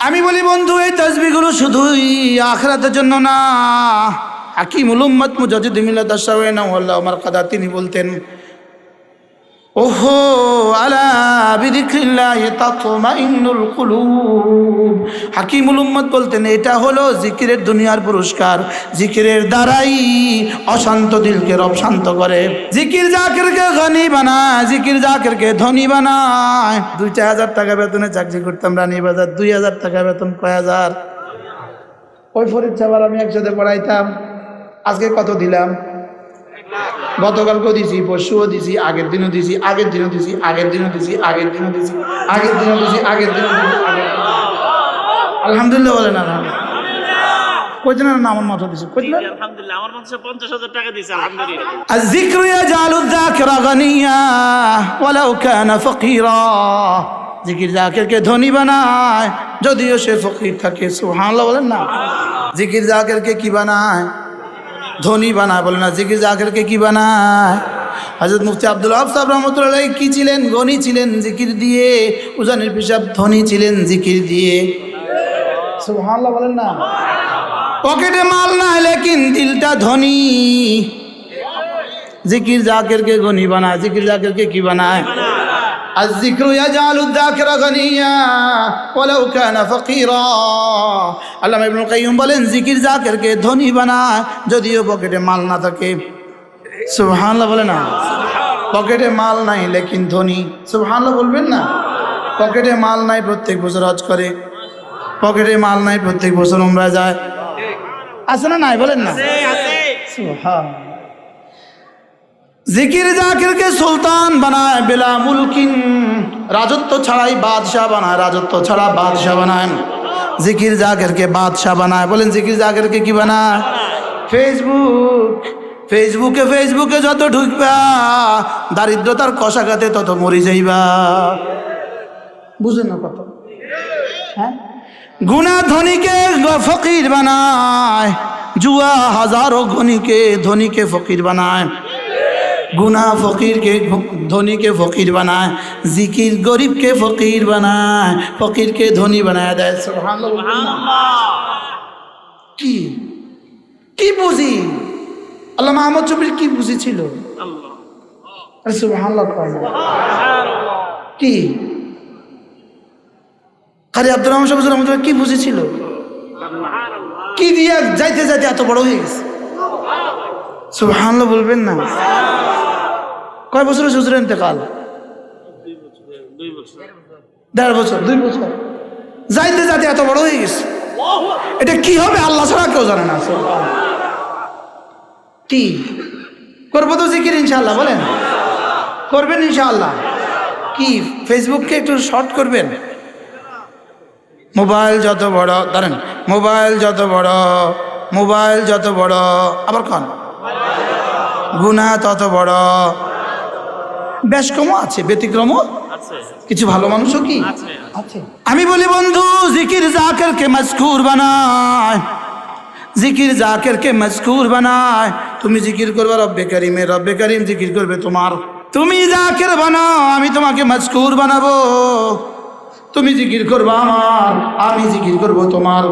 আমি বলি বন্ধু, এই তাসবিহগুলো শুধুই আখিরাতের জন্য না। হাকিমুল উম্মত মুজাদ্দিদ মিল্লাত আশ-শাওয়ানা ওয়াল্লাহু মারকাদা তিনি বলতেন, ওহো আলা বিযিকরিল্লাহি তাতমাইন্নুল কুলুব। হাকিমুল উম্মত বলতেন, এটা হলো জিকিরের দুনিয়ার পুরস্কার। জিকিরের দ্বারাই অশান্ত দিলকে রব শান্ত করে। জিকির জাকিরকে গনি বানায়, জিকির জাকিরকে ধনী বানায়। 2-4 টাকা বেতনে চাকরি করতাম রানীবাজার, 2000 টাকা বেতন কয় হাজার। ওই ফরিদ সাহেব আমি একসাথে পড়াইতাম। আজকে কত দিলাম? গতকালকেও দিছি, পরশুও দিছি, আগের দিনও দিছি, আগের দিনও দিছি, আগের দিনও দিছি, আগের দিনও দিছি, আগের দিনও দিছি, আগের দিনও দিছি। আলহামদুলিল্লাহ বলেন আলহামদুলিল্লাহ। কইছেন না আমার মাথা দিছি, কইছেন আলহামদুলিল্লাহ। আমার মাঝে 50,000 টাকা দিয়েছে আলহামদুলিল্লাহ। الذكر يجعل الذاكر غنيا ولو كان فقيرا। জিকির জাকিরকে ধনী বানায় যদিও সে ফকির থাকে। সুবহানাল্লাহ বলেন না। জিকির জাকিরকে কি বানায়? ধনী বানায়। বলে না, জিকির জাকিরকে কি বানায়? হযরত মুফতি আব্দুল ওয়াহাব সাহেব রাহমাতুল্লাহ আলাইহি কি ছিলেন? গণী ছিলেন জিকির দিয়ে। উজানির পিসাব ধনী ছিলেন জিকির দিয়ে। সুবহানাল্লাহ বলেন না। পকেটে মাল নাই লেকিন দিলটা ধনী। জিকির জাকিরকে গণী বানায়। জিকির জাকিরকে কি বানায়? الذكر يجعل الذاكر غنيا ولو كان فقيرا। আল্লামা ইবনুল কাইয়্যিম বলেন, জিকির জাকিরকে ধনী বানায় যদিও পকেটে মাল না থাকে। সুবহানাল্লাহ বলে না। পকেটে মাল নাই লেকিন ধনী। সুবহানাল্লাহ বলবেন না। পকেটে মাল নাই প্রত্যেক বছর হজ করে, পকেটে মাল নাই প্রত্যেক বছর উমরা যায়। আছে না নাই বলেন না। সুবহানাল্লাহ। জিকির জাকিরকে সুলতান বানায় বেলা মুলকিন। রাজত্ব ছাড়াই বাদশাহ বানায়, রাজত্ব ছাড়া বাদশাহ বানায়। জিকির জাকিরকে বাদশাহ বানায়। বলেন জিকির জাকিরকে কি বানায়? ফেসবুকে যত ঢুকবা দারিদ্রতার কষাঘাতে তত মরি যাইবা। বুঝেন না কত? হ্যাঁ, গুনাহ ধনীকে ফকির বানায়, জুয়া হাজারো ধনীকে ফকির বানায়। গুনাহ ফকিরকে ধনীকে ফকির বানায়, জিকির গরিবকে ফকির বানায়, ফকিরকে ধনী বানায় দেয়। সুবহানাল্লাহ। কি কি বুঝি? আল্লামা আহমদ শফীর কি বুঝি ছিল? সুবহানাল্লাহ। কি কারি আব্দুর রহমান সাহেব কি বুঝেছিল? কি দিয়া যাইতে যাইতে এত বড় হয়ে গেছে। সুবহানাল্লাহ বলবেন না। কয় বছর হুজুরের ইন্তেকাল? 1.5 বছর, 2 বছর। যাইতে যাইতে এত বড় হয়ে গেছে। এটা কি হবে আল্লাহ ছাড়া কেউ জানে না। কি করবো তো জিকির ইনশাআল্লাহ। বলেন করবেন ইনশাআল্লাহ। কি ফেসবুককে একটু শর্ট করবেন? মোবাইল যত বড়, ধরেন মোবাইল যত বড় আবার কন গুনাহ তত বড়। ব্যস্কমও আছে, ব্যতিক্রমও কিছু ভালো মানুষও কি আছে। আমি বলি বন্ধু, জিকির জাকিরকে মজকুর বানায়, জিকির জাকিরকে মজকুর বানায়। তুমি জিকির করবে রব্বে কারিমে, রব্বে কারিম জিকির করবে তোমার। তুমি জাকির বানাও, আমি তোমাকে মজকুর বানাবো। তুমি জিকির করবা আমার, আমি জিকির করব তোমার।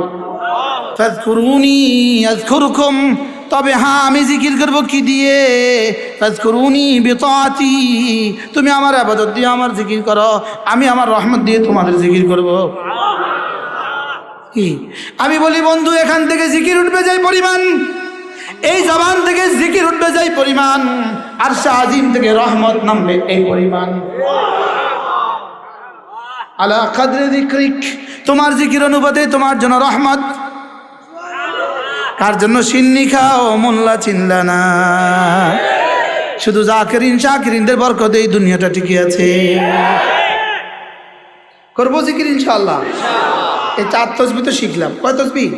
ফাযকুরুনি আযকুরকুম। তবে হ্যাঁ, আমি জিকির করব কি দিয়ে? ফাযকুরুনি বিতাআতি। তুমি আমার ইবাদত দিয়ে আমার জিকির করো, আমি আমার রহমত দিয়ে তোমাদের জিকির করব। কি আমি বলি বন্ধু, এখান থেকে জিকির উঠবে যাই পরিমাণ, এই জবান থেকে জিকির উঠবে যাই পরিমাণ, আরশে আজিম থেকে রহমত নামবে এই পরিমাণ। আলা কদরে যিকরিক। তোমার জিকির অনুপাতে তোমার জন্য রহমত। কার জন্য? সিন্নি খাও মোল্লা চিনলা না। শুধু জাকিরিন শাকিরিনদের বরকতে এই দুনিয়াটা টিকে আছে। করবো জিকির ইনশাআল্লাহ। এই 4 তাসবিহ তো শিখলাম। কয় তাসবিহ?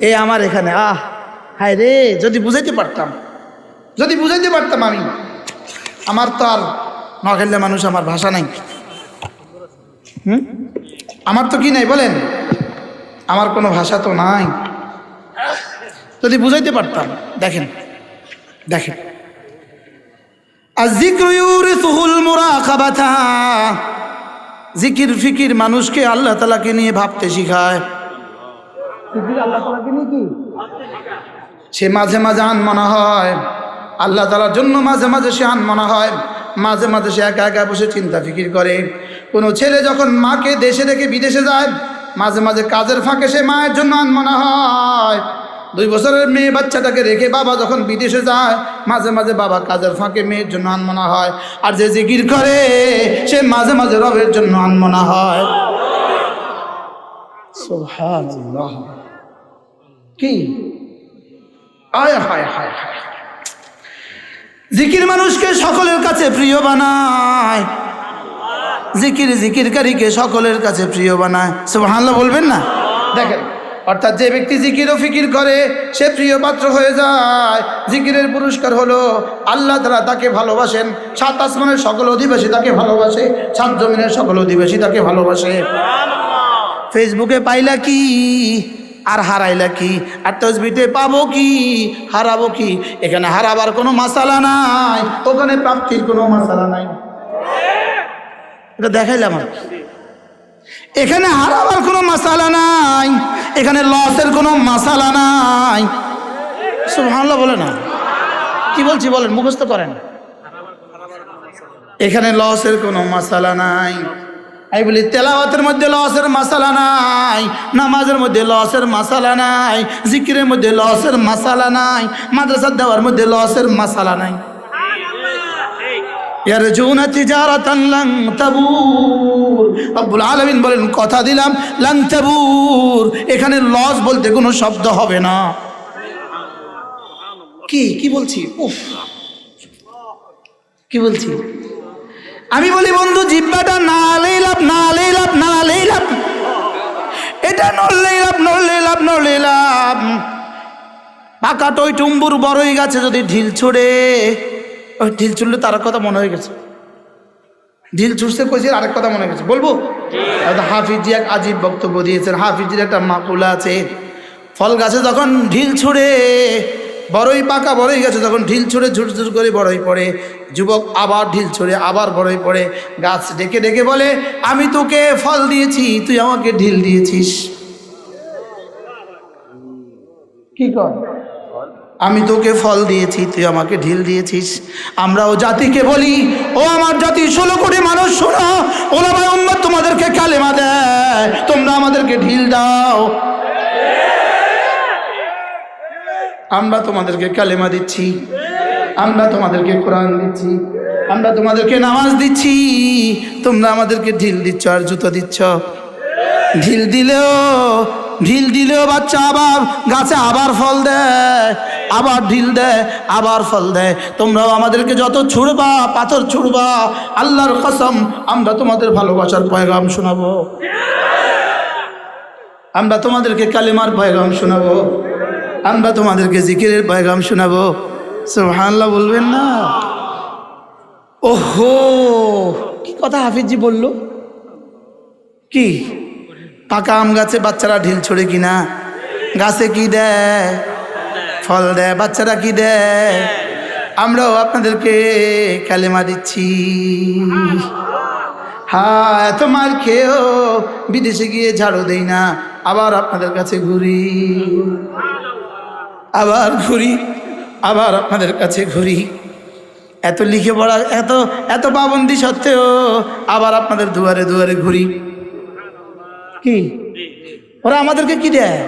এই আমার এখানে হায় রে, যদি বুঝাইতে পারতাম আমি। আমার তো আর নখাইলে মানুষ, আমার ভাষা নাই। আমার তো কি নাই বলেন? আমার কোনো ভাষা তো নাই। যদি বুঝাইতে পারতাম। দেখেন আয-যিকরু ইউরিসুহুল মুরাকাবাতা। জিকির ফিকির মানুষকে আল্লাহ তাআলাকে নিয়ে ভাবতে শিখায়। জিকির আল্লাহ তাআলাকে নিয়ে কি সে মাঝে মাঝে আনমনা হয়, আল্লাহ তাআলার জন্য মাঝে মাঝে সে আনমনা হয়, মাঝে মাঝে সে একা একা বসে চিন্তা ফিকির করে। কোনো ছেলে যখন মাকে দেশে রেখে বিদেশে যায়, মাঝে মাঝে কাজের ফাঁকে সে মায়ের জন্য আনমনা হয়। 2 বছরের মেয়ে বাচ্চাটাকে রেখে বাবা যখন বিদেশে যায়, মাঝে মাঝে বাবা কাজের ফাঁকে মেয়ের জন্য আনমনা হয়। আর যে জিকির করে সে মাঝে মাঝে রবের জন্য আনমনা হয়। সুবহানাল্লাহ। কি আয় হায় হায় হায়। জিকির মানুষকে সকলের কাছে প্রিয় বানায়, জিকির জিকিরকারীকে সকলের কাছে প্রিয় বানায়। সুবহানাল্লাহ বলবেন না? দেখেন, অর্থাৎ যে ব্যক্তি জিকির ও ফিকির করে সে প্রিয় পাত্র হয়ে যায়। জিকিরের পুরস্কার হলো আল্লাহ তাআলা তাকে ভালোবাসেন, 7 আসমানের সকল অধিবাসী তাকে ভালোবাসে, 7 জমিনের সকল অধিবাসী তাকে ভালোবাসে। ফেসবুকে পাইলা কি আর হারাইলা কি, আর তসবিতে পাবো কি হারাবো কি। এখানে হারাবার কোনো মাসালা নাই, ওখানে প্রাপ্তির কোনো মাসালা নাই। এটা দেখাইলাম। এখানে হারাবার কোনো মাসালা নাই, এখানে লসের কোনো মাসালা নাই। সুবহানাল্লাহ বলে না? কি বলছি বলেন, মুখস্থ করেন। এখানে লসের কোনো মাসালা নাই। আমি বলি তেলাওয়াতের মধ্যে লসের মাসালা নাই, নামাজের মধ্যে লসের মাসালা নাই, জিকিরের মধ্যে লসের মাসালা নাই, মাদ্রাসা দেওয়ার মধ্যে লসের মাসালা নাই। ইয়ারজুনা তিজারাতান লান তাবুর, রব্বুল আলামিন বলেন কথা দিলাম লান তাবুর, এখানে লস বলতে কোনো শব্দ হবে না। কি বলছি? উফ, কি বলছি? আমি বলি বন্ধু, জিব্বাটা নাড়লেই লাভ, নাড়লেই লাভ, নাড়লেই লাভ, এটা নড়লেই লাভ, নড়লেই লাভ, নড়লেই লাভ। পাকা টই টুম্বুর বড়ই গাছে যদি ঢিল ছুড়ে, ওই ঢিল ছুড়লে তার কথা মনে হয়ে গেছে, ঢিল ছুটছে কইছে আরেক কথা মনে গেছে, বলবো? হাফিজি এক আজীব বক্তব্য দিয়েছেন। হাফিজির একটা মাকুলা আছে, ফল গাছে যখন ঢিল ছুড়ে, বড়ই পাকা বড়ই গাছে যখন ঢিল ছুড়ে ঝুট ঝুট করে বড়ই পড়ে, যুবক আবার ঢিল ছুড়ে আবার বড়ই পড়ে, গাছ ডেকে ডেকে বলে আমি তোকে ফল দিয়েছি, তুই আমাকে ঢিল দিয়েছিস। কি কর? আমি তোকে ফল দিয়েছি, তুই আমাকে ঢিল দিয়েছিস। আমরাও জাতিকে বলি, ও আমার জাতি 16 কোটি মানুষ শোনো, ওলামায়ে উম্মত তোমাদেরকে কালেমা দেয়, তোমরা আমাদেরকে ঢিল দাও। আমরা তোমাদেরকে কালেমা দিচ্ছি, আমরা তোমাদেরকে কোরআন দিচ্ছি, আমরা তোমাদেরকে নামাজ দিচ্ছি, তোমরা আমাদেরকে ঢিল দিচ্ছ আর জুতো দিচ্ছ। ঢিল দিলেও বাচ্চা আবার গাছে আবার ফল দেয়, আবার ঢিল দেয়, আবার ফল দেয়। তোমরাও আমাদেরকে যত ছুড়বা, পাথর ছুড়বা, আল্লাহর কসম আমরা তোমাদের ভালোবাসার পয়গাম শোনাবো, আমরা তোমাদেরকে কালেমার পয়গাম শোনাবো, আমরা তোমাদেরকে জিকিরের পয়গাম শোনাবো। সুবহানাল্লাহ বলবেন না? ওহো, কি কথা হাফিজি বলল! কি পাকা আম গাছে বাচ্চারা ঢিল ছড়ে কিনা? গাছে কি দেয়? ফল দেয়। বাচ্চারা কি দেয়? আমরাও আপনাদেরকে কালেমা দিচ্ছি। হ্যাঁ, এত মার খেয়েও বিদেশে গিয়ে ঝাড়ু দেই না, আবার আপনাদের কাছে ঘুরি, আবার ঘুরি, আবার আপনাদের কাছে ঘুরি। এত লিখে পড়া, এত পাবন্দি সত্ত্বেও আবার আপনাদের দুয়ারে দুয়ারে ঘুরি। কি ওরা আমাদেরকে কি দেয়?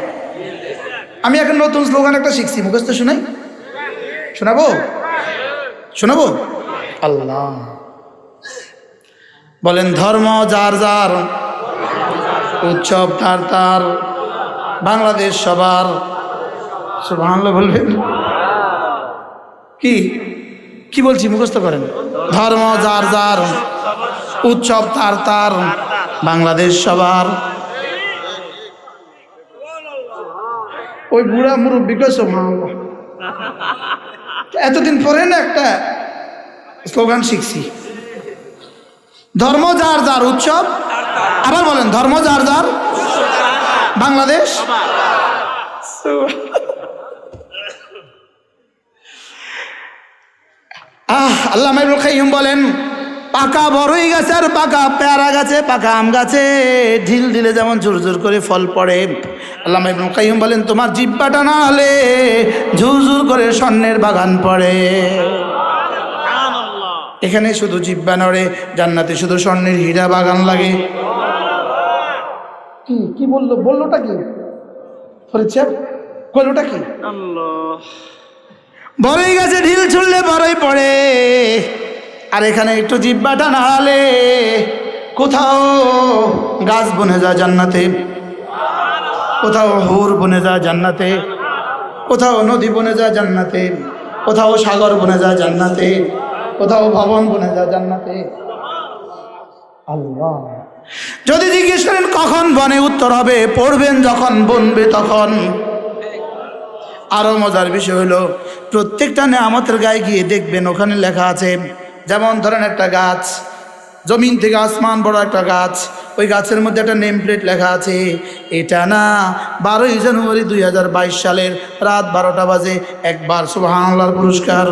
আমি এখন নতুন স্লোগান একটা শিখছি, মুখস্থ শোনাই, শোনাবো? শোনাবো? আল্লাহ বলেন, ধর্ম যার যার, উৎসব তার তার, বাংলাদেশ সবার। সুবহানাল্লাহ বলবেন? কি বলছি মুখস্থ করেন। ধর্ম যার যার, উৎসব তার তার, বাংলাদেশ সবার। ওই বুড়া মুরব্বীকে সুবহানাল্লাহ, এতদিন পরে না একটা স্লোগান শিখছি, ধর্ম যার যার, উৎসব, আবার বলেন ধর্ম যার যার, বাংলাদেশ। আল্লামা ইবনুল কাইয়্যিম বলেন, পাকা বড়ই গাছে আর পাকা পেয়ারা গাছে, পাকা আম গাছে ঢিল দিলে যেমন ঝুরঝুর করে ফল পড়ে, আল্লামা ইবনুল কাইয়্যিম বলেন তোমার জিহ্বাটা না হলে ঝুরঝুর করে স্বর্ণের বাগান পড়ে। এখানে শুধু জিহ্বা নড়ে, জান্নাতে শুধু স্বর্ণের হীরা বাগান লাগে। কি কি বললোটা কি ফরিদ কইলোটা কি? আল্লাহ, বড়ই গাছে ঢিল ছুড়লে বড়ই পড়ে, আর এখানে একটু জিহ্বাটা নাড়ালে কোথাও গাছ বনে যায় জান্নাতে, কোথাও হুর বনে যায় জান্নাতে, কোথাও নদী বনে যায় জান্নাতে, কোথাও সাগর বনে যায় জান্নাতে, কোথাও ভবন বনে যায় জান্নাতে। আল্লাহ, যদি জিজ্ঞেস করেন কখন বনে, উত্তর হবে পড়বেন যখন বনবে তখন। আরো মজার বিষয় হলো প্রত্যেকটা নেয়ামতের গায়ে গিয়ে দেখবেন ওখানে লেখা আছে, যেমন ধরেন একটা গাছ, জমিন থেকে আসমান বড় একটা গাছ, ওই গাছের মধ্যে একটা নেম প্লেট লেখা আছে, এটা না 12ই জানুয়ারি 2022 সালের রাত 12টা বাজে একবার সুবহানাল্লাহর পুরস্কার।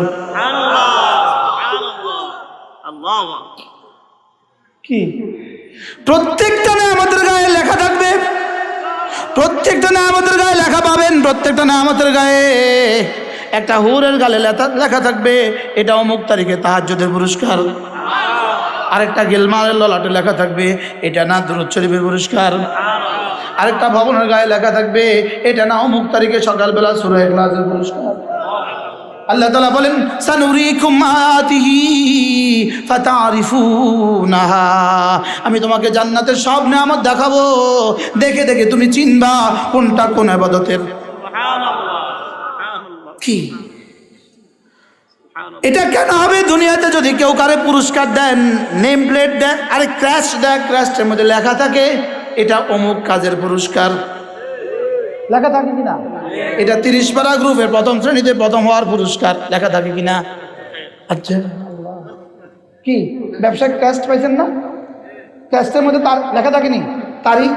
কি প্রত্যেকটা নেয়ামতের গায়ে লেখা থাকবে, প্রত্যেকটা নেয়ামতের গায়ে লেখা পাবেন, প্রত্যেকটা নেয়ামতের গায়ে একটা হুরের গালে লেখা থাকবে এটা অমুক তারিখে তাহাজ্জুদের পুরস্কার, আরেকটা গেলমালের ললাটে লেখা থাকবে এটা না দুরূদ শরীফের পুরস্কার, আরেকটা ভবনের গায়ে লেখা থাকবে এটা না অমুক তারিখে সকালবেলা সূরা ইখলাসের পুরস্কার। আল্লাহ তাআলা বলেন সানুরিকুম আয়াতিহি ফাতারিফুনাহা, আমি তোমাকে জান্নাতের সব নেয়ামত দেখাবো, দেখে দেখে তুমি চিনবা কোনটা কোন ইবাদতের। কি এটা কেন হবে? দুনিয়াতে যদি কেউ কারে পুরস্কার দেন, নেম প্লেট দেয়, আরে ক্র্যাশ দেয়, ক্র্যাশের মধ্যে লেখা থাকে এটা অমুক কাজের পুরস্কার, লেখা থাকে কিনা? এটা 30 পারা গ্রুপের প্রথম শ্রেণীতে প্রথম হওয়ার পুরস্কার, লেখা থাকে কিনা? আচ্ছা, কি ব্যবসায় ক্র্যাশ পাইছেন না? ক্র্যাশের মধ্যে তার লেখা থাকেনি তারিখ,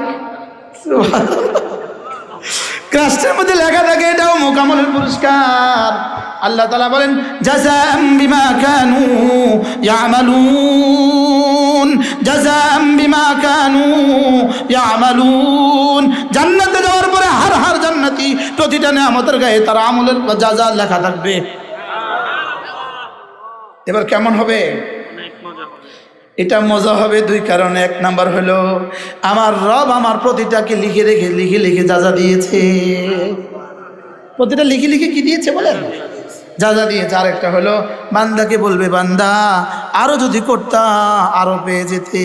ক্র্যাশের মধ্যে লেখা থাকে এটাও মোকামলের পুরস্কার। আল্লাহ তাআলা বলেন জাযাম বিমা কানু ইয়ামালুন, জাযাম বিমা কানু ইয়ামালুন। জান্নাতে যাওয়ার পরে হার জান্নাতি প্রতিটা নেয়ামতের গায়ে তার আমলের জাযা লেখা থাকবে। এবার কেমন হবে? এটা মজা হবে দুই কারণে। এক নাম্বার হলো আমার রব আমার প্রতিটাকে লিখে লিখে যা দিয়েছে, প্রতিটা লিখে কি দিয়েছে বলেন? যা দিয়েছে। আরেকটা হলো বান্দাকে বলবে বান্দা আরো যদি করতা আরো পেয়ে যেতে।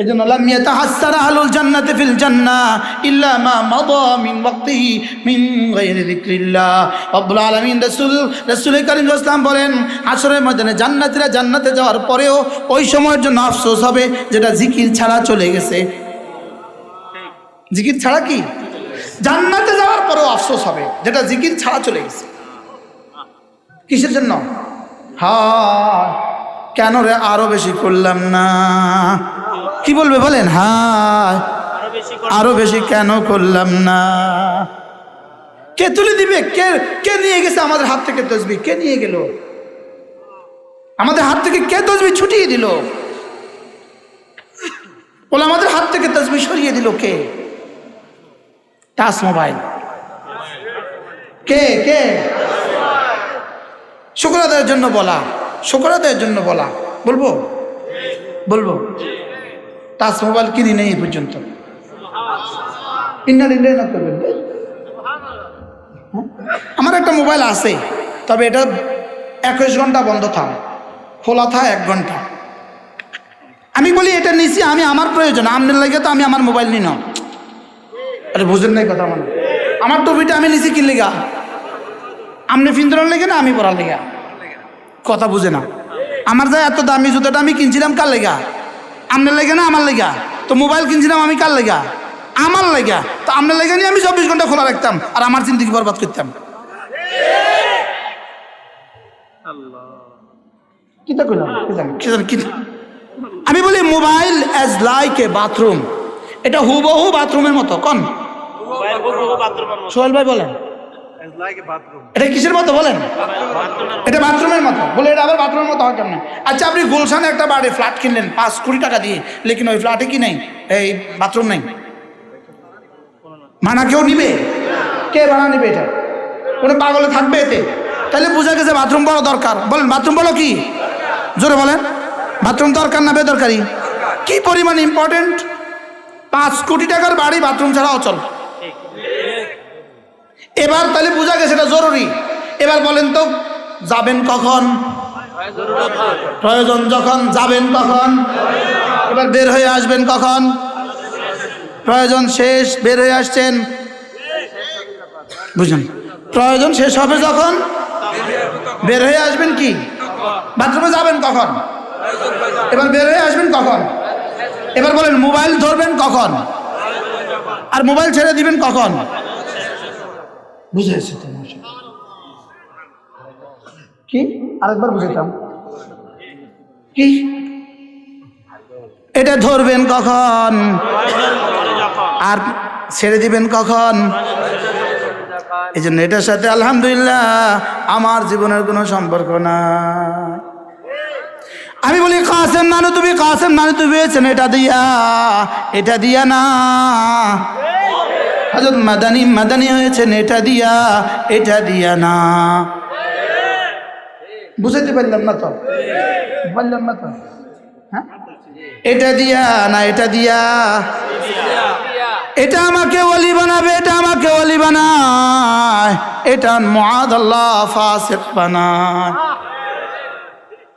এই জন্য লাম ইয়াতাহাসসার আহলুল জান্নাতি ফিল জান্নাহ ইল্লা মা মাদা মিন ওয়াক্তিহি মিন গায়রি যিকরিল্লাহ। রব্বুল আলামিন রাসূল কারীম সাল্লাল্লাহু আলাইহি ওয়াসাল্লাম বলেন হাশরের ময়দানে জান্নাতীরা জান্নাতে যাওয়ার পরেও ওই সময়ের জন্য আফসোস হবে যেটা জিকির ছাড়া চলে গেছে। জিকির ছাড়া কি? জান্নাতে যাওয়ার পরেও আফসোস হবে যেটা জিকির ছাড়া চলে গেছে। কিসের জন্য? হ্যাঁ কেন রে আরো বেশি করলাম না? কি বলবে বলেন? হ্যাঁ আরো বেশি কেন করলাম না? কে তুলে দিবে? কে নিয়ে গেছে আমাদের হাত থেকে তসবিহ? কে নিয়ে গেল আমাদের হাত থেকে? কে তসবিহ ছুটিয়ে দিল? বলে আমাদের হাত থেকে তসবিহ সরিয়ে দিল কে? Touch mobile. কে কে? শুকর আদায়ের জন্য বলা, শুকর আদায়ের জন্য বলা। বলবো টাচ মোবাইল কিনি নেই পর্যন্ত। আমার একটা মোবাইল আছে, তবে এটা 21 ঘন্টা বন্ধ থাকে, খোলা থাকে 1 ঘন্টা। আমি বলি এটা নিছি আমি আমার প্রয়োজন, আপনার লাগে তো আমি আমার মোবাইল নিই না। আরে বুঝেন নাই কথা? মানে আমার টপিটা আমি নিছি কি লেগা? আপনি ফিন্দরার লেগে না আমি পড়ার লেগা? কথা বুঝে না। আমার যা এত দামি জুতোটা আমি কিনছিলাম কার লেগা? আপনার লেগে না আমার লেগা? তো মোবাইল কিনছিলাম আমি কার লেগা? আমার লেগা। তো আপনার লেগে নিয়ে আমি 24 ঘন্টা খোলা রাখতাম আর আমার জিন্দেগি বরবাদ করতাম। কিতা কইলাম? আমি বলি mobile as like a bathroom, এটা হুবহু বাথরুমের মতো। কোন সোহেল ভাই বলেন? এটা কিসের মতো বলেন? এটা বাথরুমের মতো। বলে এটা আবার বাথরুমের মতো হয় কেমন? আচ্ছা, আপনি গুলশানে একটা বাড়ি ফ্ল্যাট কিনলেন 5 কোটি টাকা দিয়ে, লেকিন ওই ফ্ল্যাটে কি নেই? এই বাথরুম নেই। মানা কেউ নিবে? কে ভাড়া নিবে? এটা কোনো পাগলে থাকবে এতে? তাহলে বোঝা গেছে বাথরুম বড় দরকার। বলেন বাথরুম বলো কি? জোরে বলেন। বাথরুম দরকার না বেদরকারি? কি পরিমাণ ইম্পর্টেন্ট! 5 কোটি টাকার বাড়ি বাথরুম ছাড়া অচল। এবার তাহলে বোঝা গেছে এটা জরুরি। এবার বলেন তো যাবেন কখন? প্রয়োজন যখন। যাবেন কখন? এবার বের হয়ে আসবেন কখন? প্রয়োজন শেষ, বের হয়ে আসছেন। বুঝলেন? প্রয়োজন শেষ হবে যখন, বের হয়ে আসবেন কি? বাথরুমে যাবেন কখন? এবার বের হয়ে আসবেন কখন? এবার বলেন মোবাইল ধরবেন কখন? আর মোবাইল ছেড়ে দিবেন কখন? বুঝেছি তো কি? আরেকবার বুঝেতাম কি? এটা ধরবেন কখন আর ছেড়ে দিবেন কখন? এই জন্য এটার সাথে আলহামদুলিল্লাহ আমার জীবনের কোনো সম্পর্ক নাই। আমি বলি কাসেম নানু তুমি পেয়েছেন এটা দিয়া না। হযরত মাদানী হয়েছেন এটা দিয়া না। বুঝাইতে পারলাম না তো? হ্যাঁ, এটা দিয়া না, এটা দিয়া। এটা আমাকে ওলি বানাবে, এটা আমাকে ওলি বানায়, এটা মুআদ আল্লাহ ফাসিক বানায়।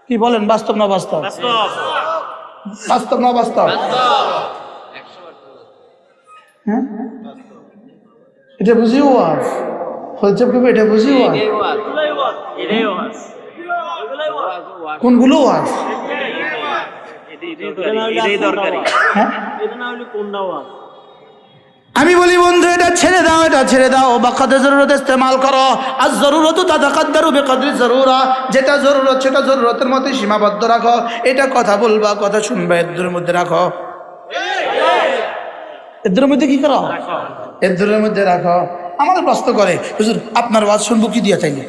কি বলেন? বাস্তব না বাস্তব? বাস্তব না বাস্তব? হ্যাঁ, এটা বুঝিও আস হলছে কবে? এটা বুঝিও আস কোনগুলো আস? আমি বলি বন্ধু এটা ছেড়ে দাও, বাকাতে জরুরত ইস্তেমাল করো। আর জরুরত তাতাকাদ্দারু বিকদরি জরুরা। যেটা জরুরত সেটা জরুরতের মধ্যে সীমাবদ্ধ রাখো। এটা কথা বলবা, কথা শুনবা, এর মধ্যে রাখো। এর মধ্যে কি করো? এর মধ্যে রাখো। আমাদের প্রশ্ন করে হুজুর আপনার ওয়াজ শুনবো কি দিয়া? চাইলে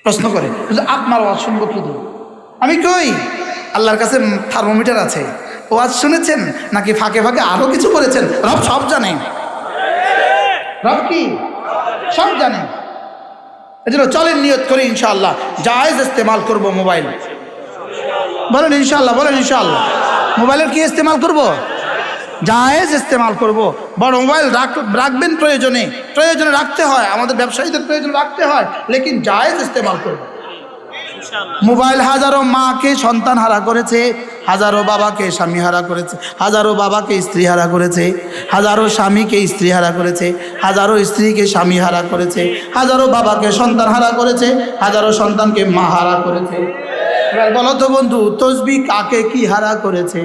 প্রশ্ন করে হুজুর আপনার ওয়াজ শুনবো কি দিয়ে? আমি কই আল্লাহর কাছে থার্মোমিটার আছে। ওয়াজ শুনেছেন নাকি ফাঁকে ফাঁকে আরো কিছু করেছেন? রব সব জানে। রব কি সব জানে। এজন্য চলেন নিয়ত করি ইনশাআল্লাহ জায়েজ ইস্তেমাল করব মোবাইল। বলেন ইনশাআল্লাহ, বলেন ইনশাআল্লাহ। মোবাইলের কি ইস্তেমাল করব? জায়েজ ইস্তেমাল করব। বড় মোবাইল রাখবেন প্রয়োজনে রাখতে হয়, আমাদের ব্যবসায়ীদের প্রয়োজনে রাখতে হয়, লেকিন জায়েজ ইস্তেমাল করব। মোবাইল হাজারো মাকে সন্তান হারা করেছে, হাজারো বাবাকে স্বামী হারা করেছে, হাজারো বাবাকে স্ত্রী হারা করেছে, হাজারো স্বামীকে স্ত্রী হারা করেছে, হাজারো স্ত্রীকে স্বামী হারা করেছে, হাজারো বাবাকে সন্তান হারা করেছে, হাজারো সন্তানকে মা হারা করেছে। এবার বলো তো বন্ধু তসবিহ কাকে কি হারা করেছে?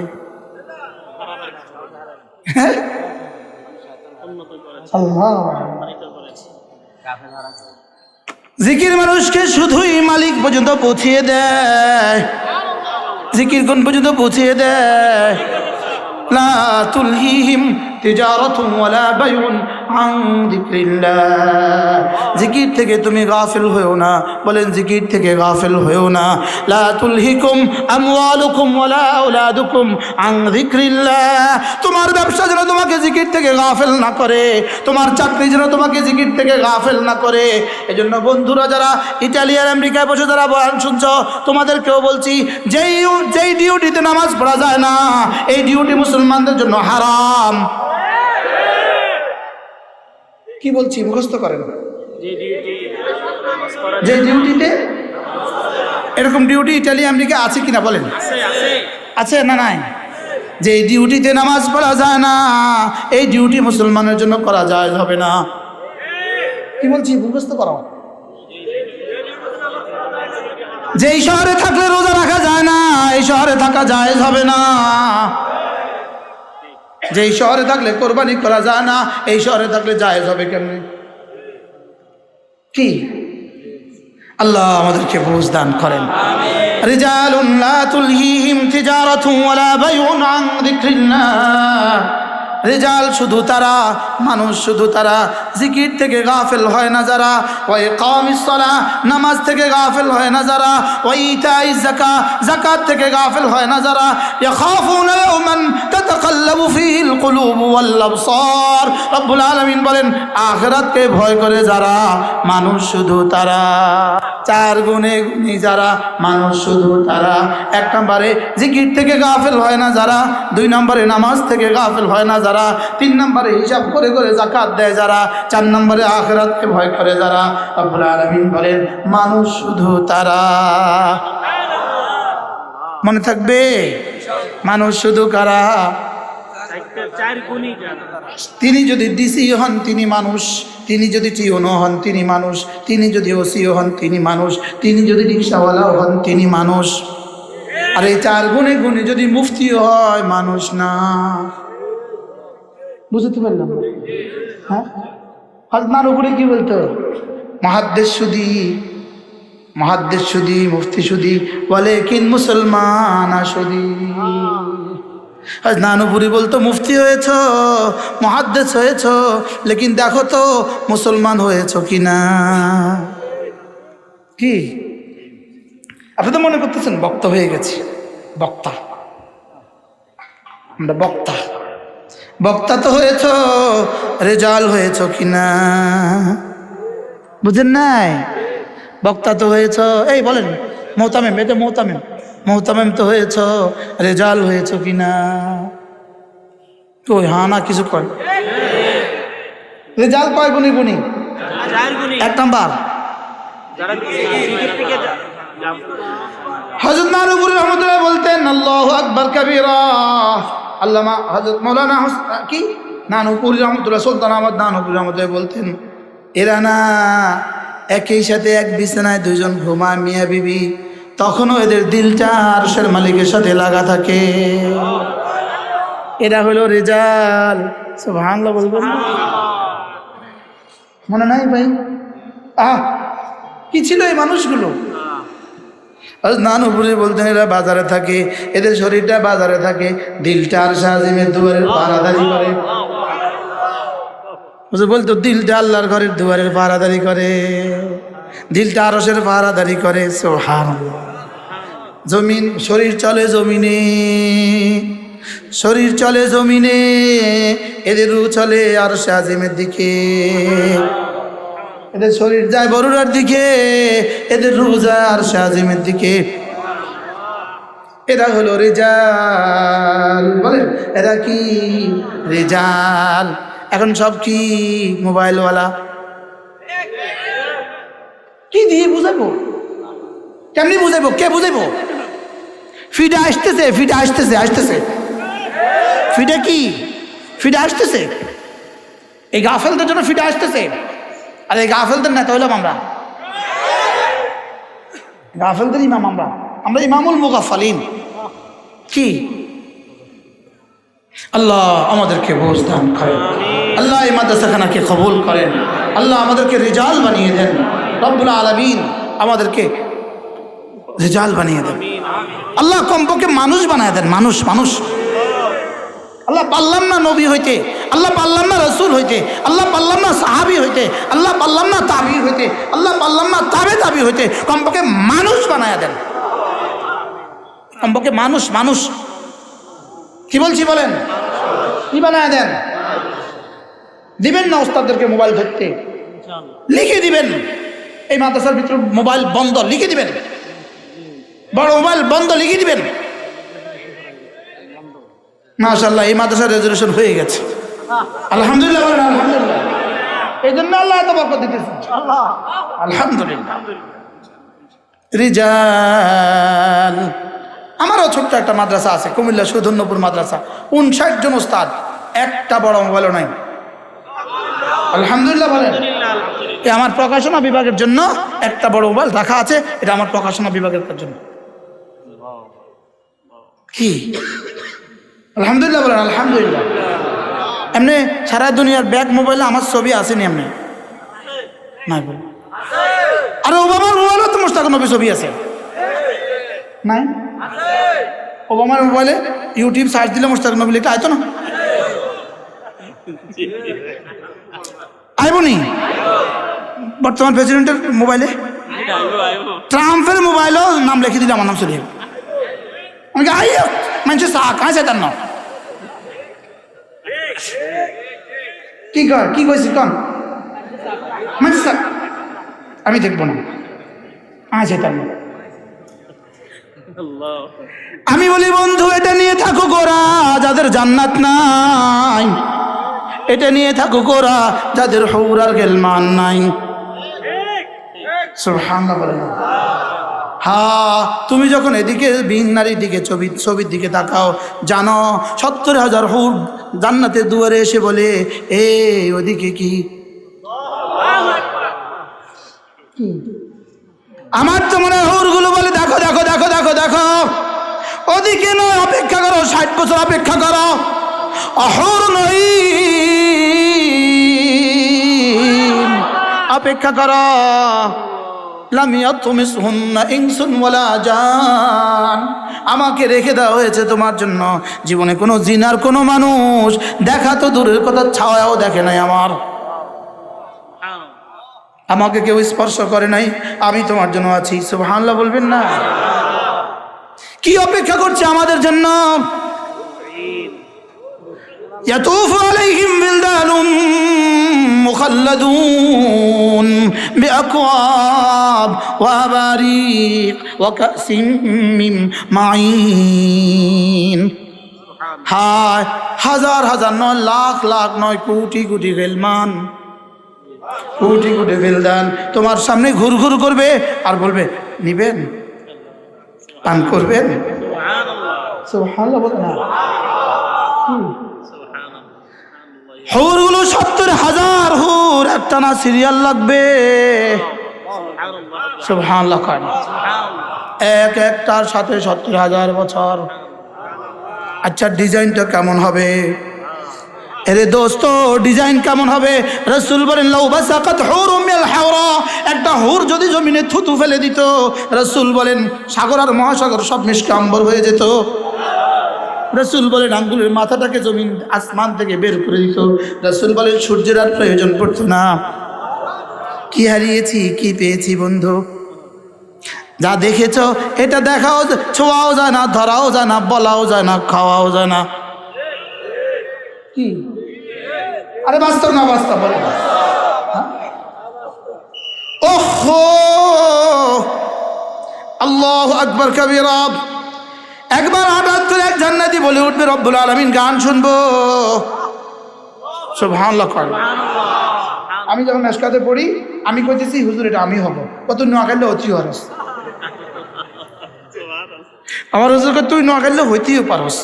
জিকির মানুষকে শুধুই মালিক পর্যন্ত পৌঁছিয়ে দেয়, জিকির কোন পর্যন্ত পৌঁছিয়ে দেয়? লা তুলহিহিম তিজারাতুন ওয়ালা বাইউন আন যিকরিল্লাহ। জিকির থেকে তুমি গাফিল হয়েও না। বলেন জিকির থেকে গাফিল হয়েও না। লা তুলহিকুম আমওয়ালুকুম ওয়ালা আওলাদুকুম আন যিকরিল্লাহ। তোমার ব্যবসা যেন তোমাকে জিকির থেকে গাফিল না করে, তোমার চাকরি যেন তোমাকে জিকির থেকে গাফিল না করে। এজন্য বন্ধুরা যারা ইতালি আর আমেরিকায় বসে যারা বয়ান শুনছো, তোমাদেরকেও বলছি যেই ডিউটিতে নামাজ পড়া যায় না, এই ডিউটি মুসলমানদের জন্য হারাম। কি বলছি মুখস্থ করেন। যে ডিউটিতে এরকম ডিউটি ইটালি আমেরিকা আছে কিনা বলেন? আছে না নাই? যে ডিউটিতে নামাজ পড়া যায় না, এই ডিউটি মুসলমানের জন্য করা যায় হবে না। কি বলছি মুখস্থ করো। যেই শহরে থাকলে রোজা রাখা যায় না, এই শহরে থাকা জায়েজ হবে না। যেই শহরে থাকলে কোরবানি করা যায় না, এই শহরে থাকলে জায়েজ হবে কেমনে? কি আল্লাহ আমাদেরকে বুঝ দান করেন। রিজালুন লা তুলহিহিম তিজারাতুন ওয়ালা বাইউন আন যিকরিল্লাহ রেজাল শুধু তারা, মানুষ শুধু তারা, জিকির থেকে গাফেল হয় না যারা, ওয়া ইকামিস সালাহ, নামাজ থেকে গাফেল হয় না যারা, ওয়া ইতাইজ যাকাত, যাকাত থেকে গাফেল হয় না যারা, ইয়াখাফুনা ইয়াওমান তাতাকাল্লাবু ফীহিল কুলুবু ওয়াল আবসার। রব্বুল আলামিন বলেন আখিরাতকে ভয় করে যারা, মানুষ শুধু তারা। চার গুণে গুণী যারা, মানুষ শুধু তারা। এক নম্বরে জিকির থেকে গাফেল হয় না যারা, দুই নম্বরে নামাজ থেকে গাফেল হয় না যারা, তিন নম্বরে হিসাব করে করে যাকাত দেয় যারা, চার নম্বরে আখিরাতকে ভয় করে যারা। রব্বুল আলামিন বলেন মানুষ শুধু তারা। মনে থাকবে? মানুষ শুধু কারা? চার গুণী যারা। তিনি যদি ডিসি হন তিনি মানুষ, তিনি যদি টিওনো হন তিনি মানুষ, তিনি যদি ওসিও হন তিনি মানুষ, তিনি যদি রিক্সাওয়ালাও হন তিনি মানুষ। আর এই চার গুণে গুণে যদি মুফতিও হয় মানুষ না। বুঝতে পারলাম? হ্যাঁ, হজনার উপরে কি বলতো? মহাদ্দেশ সুদি, মহাদ্দেশ সুদি, মুফতি সুদি, বলে কিন মুসলমান সুদি। নানুপুরি বলতো মুফতি হয়েছ, মহাদ্দেশ হয়েছ, লেকিন দেখো তো মুসলমান হয়েছ কিনা। কি আপনি তো মনে করতেছেন বক্তা হয়ে গেছি? বক্তা, আমরা বক্তা। বক্তা তো হয়েছ, রেজাল হয়েছ কিনা বুঝেন নাই? বক্তা তো হয়েছ, এই বলেন মোহতামেম, এটা মোহতামেম, মোহতামেম তো হয়েছ, রেজাল হয়েছ কিনা? কই হ্যাঁ না কিছু কয়? রেজাল কয় গুণী গুণী? চার গুণী। এক নাম্বার যারা জিকির থেকে হযরত নানুপুরি রহমতুল্লাহ বলতেন আল্লাহু আকবার কাবীরা। আল্লামা হযরত মাওলানা কি নানুপুরি রহমতুল্লাহ, সুলতান আহমদ নানুপুরি রহমতুল্লাহ বলতেন এরা না একই সাথে এক বিছানায় দুজন ঘুমায় মিয়া বিবি, তখনও এদের দিলটা আরশের মালিকের সাথে লাগা থাকে। এরা হলো রেজাল। সুবহানাল্লাহ বলবেন না? মনে নাই ভাই? কি ছিল এই মানুষগুলো? নানুপুরি বলতেন এরা বাজারে থাকে, এদের শরীরটা বাজারে থাকে, দিলটা আরশে আজিমের দুয়ারের পাহারাদারি করে। বলতো দিলটা আল্লাহর ঘরের দুয়ারের পাহারাদারি করে, দিলটা আরশের পাহারাদারি করে। সুবহানাল্লাহ। জমিন, শরীর চলে জমিনে, শরীর চলে জমিনে, এদের রূহ চলে আরশে আজিমের দিকে। এদের শরীর যায় বরুরার দিকে, এদের রূহ যায় আরশে আজিমের দিকে। এরা হলো রেজাল। বলেন এরা কি? রেজাল। এখন সব কি মোবাইলওয়ালা। কি দিয়ে বুঝাবো? কেমনি বুঝাবো? কে বুঝাবো? ফিডে আসতেছে, ফিডে আসতেছে, আসতেছে। ফিডে কি? ফিডে আসতেছে। এই গাফেলদের জন্য ফিডে আসতেছে। আর এই গাফেলদের নেতা হইলাম আমরা, গাফেলদের ইমাম আমরা, আমরা ইমামুল মুগাফফালিন। কি আল্লাহ আমাদেরকে বুঝ দান করেন, আল্লাহ এই মাদ্রাসাখানাকে কবুল করেন, আল্লাহ আমাদেরকে রিজাল বানিয়ে দেন। রব্বুল আলামিন আমাদেরকে রিজাল বানিয়ে দেন। আল্লাহ কমপক্ষে মানুষ বানিয়ে দেন। মানুষ, মানুষ। আল্লাহ পারলাম না নবী হইতে, আল্লাহ পারলাম না রসুল হইতে, আল্লাহ পারলাম না সাহাবি হইতে, আল্লাহ পারলাম না তাবি হইতে, আল্লাহ পারলাম না তাবে তাবি হইতে, কমপক্ষে মানুষ বানায় দেন। কমপক্ষে মানুষ, মানুষ। কি বলছি বলেন? কি বানায় দেন? দিবেন না ওস্তাদদেরকে মোবাইল ধরতে, লিখে দিবেন এই মাদ্রাসার ভিতরে মোবাইল বন্ধ, লিখে দিবেন। বড় মোবাইল বন্ধ লিখে দিবেন। মাশাআল্লাহ এই মাদ্রাসার রেজুলেশন হয়ে গেছে। আলহামদুলিল্লাহ বলেন আলহামদুলিল্লাহ। এই জন্য আল্লাহ এত বরকত দিতেছে। আল্লাহ আলহামদুলিল্লাহ। রিজাল। আমারও ছোট্ট একটা মাদ্রাসা আছে কুমিল্লা সুধন্যপুর মাদ্রাসা, 59 জন ওস্তাদ, একটা বড় মোবাইলও নাই। আলহামদুলিল্লাহ বলেন। আমার প্রকাশনা বিভাগের জন্য একটা বড় মোবাইল রাখা আছে, এটা আমার প্রকাশনা বিভাগের জন্য। কি আলহামদুলিল্লাহ বলেন আলহামদুলিল্লাহ। এমনি সারা দুনিয়ার ব্যাগ মোবাইলে আমার ছবি আসেনি এমনি নাই বল। আর ওবামার মোবাইলও তো মুশতাক নবী ছবি আছে নাই? ওবামার মোবাইলে ইউটিউব সার্চ দিলে মুশতাক নবী লিখে আইতো না? আইবনি বর্তমান প্রেসিডেন্টের মোবাইলে, ট্রাম্পের মোবাইলও নাম লিখে দিলে আমার নাম চলে যাবে। আমি আই মানুষ চা কাজ তার নাম কি কর কি কইছি কন মানুষ আমি দেখবো না আছে তার নাম। আমি বলি বন্ধু এটা নিয়ে থাকো গোরা যাদের জান্নাত নাই, এটা নিয়ে থাকো গোরা যাদের হুর আর গেলমান নাই। সুবহানাল্লাহ বলেন। হ্যাঁ তুমি যখন এদিকে বিনারীর দিকে ছবির দিকে তাকাও জানো 70,000 হুর জান্নাতের দুয়ারে এসে বলে এ ওদিকে কি। আমার তো মনে হয় হুরগুলো বলে দেখো দেখো দেখো দেখো দেখো ওদিকে নয়, অপেক্ষা করো 60 বছর অপেক্ষা করো। অহুর নই অপেক্ষা করো। আমাকে রেখে দেওয়া হয়েছে তোমার জন্য। জীবনে কোনো জিনার কোনো মানুষ দেখা তো দূরের কথা ছায়াও দেখে নাই আমার, আমাকে কেউ স্পর্শ করে নাই, আমি তোমার জন্য আছি। সুবহানাল্লাহ বলবেন না? কি অপেক্ষা করছে আমাদের জন্য? ইয়াতুফু আলাইহিম বিলদানুম মুখাল্লাদুন বিআকওয়াব ওয়া আবারিক ওয়া কাসিম মিন মাঈন। হায় হাজার হাজার নয় লাখ লাখ নয় কোটি কোটি গেলমান, কোটি কোটি বিলদান তোমার সামনে ঘুর ঘুর করবে আর বলবে নিবেন, পান করবেন। সুবহানাল্লাহ বলেন না? হুরগুলো 70,000 হুর একটা না সিরিয়াল লাগবে। সুবহানাল্লাহ কান এক একটার সাথে 70,000 বছর। আচ্ছা ডিজাইনটা কেমন হবে? এরে দোস্ত ডিজাইন কেমন হবে? রাসূল বলেন লাউ বাসাকাত হুরুম মিল হাওরা, একটা হুর যদি জমিনে থুতু ফেলে দিত, রাসূল বলেন সাগর আর মহাসাগর সব মিষ্টি আম্বর হয়ে যেত। রাসূল বলেন আঙ্গুলের মাথাটাকে জমিন আসমান থেকে বের করে দিত। রাসূল বলেন সূর্যের আর প্রয়োজন পড়তো না। কি হারিয়েছি কি পেয়েছি বন্ধু? যা দেখেছো এটা দেখাও ছোঁয়াও যায় না, ধরাও যায় না, বলাও যায় না, খাওয়াও যায় না। কি আরে বাস্তব না বাস্তব বলে ওহো আল্লাহু আকবার কবীরা। একবার হঠাৎ করে এক জান্নাতি বলে উঠবে রব্বুল আলামিন গান শুনবো। সুবহানাল্লাহ। আমি যখন মেশকাতে পড়ি আমি কইতেছি হুজুর এটা আমি হব, কত নোয়াখালী অতি হরস। আমার হুজুরকে তুই নোয়াখালী হইতেও পারস।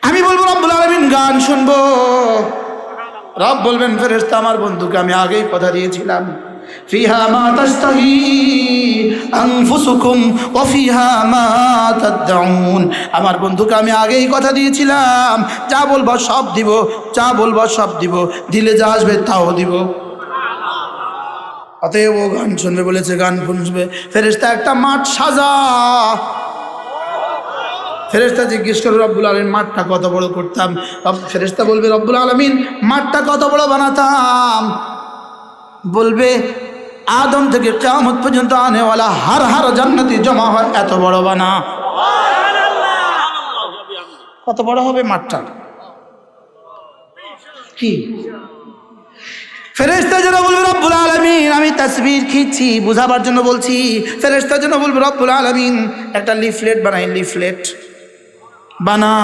আমি বলবো রব্বুল আলামিন গান শুনবো। রব বলবেন ফেরেশতা আমার বন্ধুকে আমি আগেই কথা দিয়েছিলাম ফিহা মা তাশতাহি আনফুসুকুম ওয়া ফিহা মা তাদউন। আমার বন্ধুকে আমি আগেই কথা দিয়েছিলাম যা বলবো সব দিব, যা বলবো সব দিব, দিলে যা আসবে তাও দিব। অতএব ও গান শুনবে বলেছে, গান শুনবে। ফেরেশতা একটা মাঠ সাজা। ফেরেশতা জিজ্ঞেস করে রব্বুল আলামিন মাঠটা কত বড় করতাম? ফেরেশতা বলবে রব্বুল আলামিন মাঠটা কত বড় বানাতাম? বলবে আদম থেকে কিয়ামত পর্যন্ত আনেওয়ালা হার হার জান্নাতি জমা হয় এত বড় বানা। কত বড় হবে মাঠটা? কি ফেরেশতা যেন বলবে রব্বুল আলামিন আমি তাসবির খিচ্ছি বুঝাবার জন্য বলছি। ফেরেশতা যেন বলবে রব্বুল আলামিন একটা লিফলেট বানাই, লিফলেট বানা।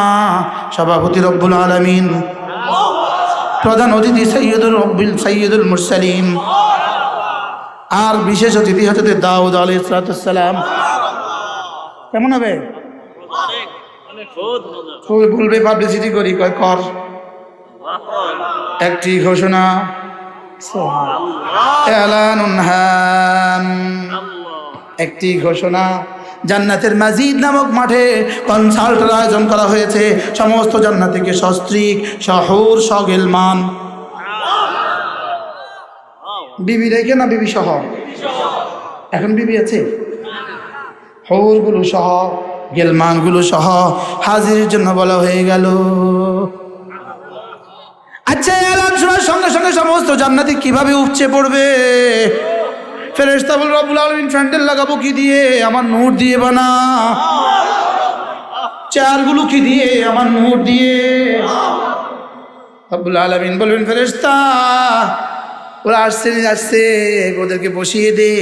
সভাপতি রব্বুল আলামিন, প্রধান অতিথি সাইয়্যিদুল মুরসালিন, আর বিশেষ অতিথি হযরত দাউদ আলাইহিস সালাম। কেমন হবে? বলবে পাবলিসিটি করি, কয় কর। একটি ঘোষণা এলানুন হাম, একটি ঘোষণা জান্নাতের মাজিদ নামক মাঠে কনসার্টের আয়োজন করা হয়েছে। সমস্ত জান্নাতীকে সস্ত্রীক শহুর সগেলমান। বিবি রেখে না বিবি সহ? এখন বিবি আছে? হৌরগুলো সহ গেলমানগুলো সহ হাজিরের জন্য বলা হয়ে গেল। সঙ্গে সমস্ত জান্নাতি কিভাবে উপচে পড়বে। ফেরেশতা বলে রব্বুল আলামিন স্যান্ডেল লাগাবো কি দিয়ে? আমার নূর দিয়ে বানা। চেয়ারগুলো কি দিয়ে? আমার নূর দিয়ে। রব্বুল আলামিন বলবেন ফেরেশতা ওরা আসছে ওদেরকে বসিয়ে দে,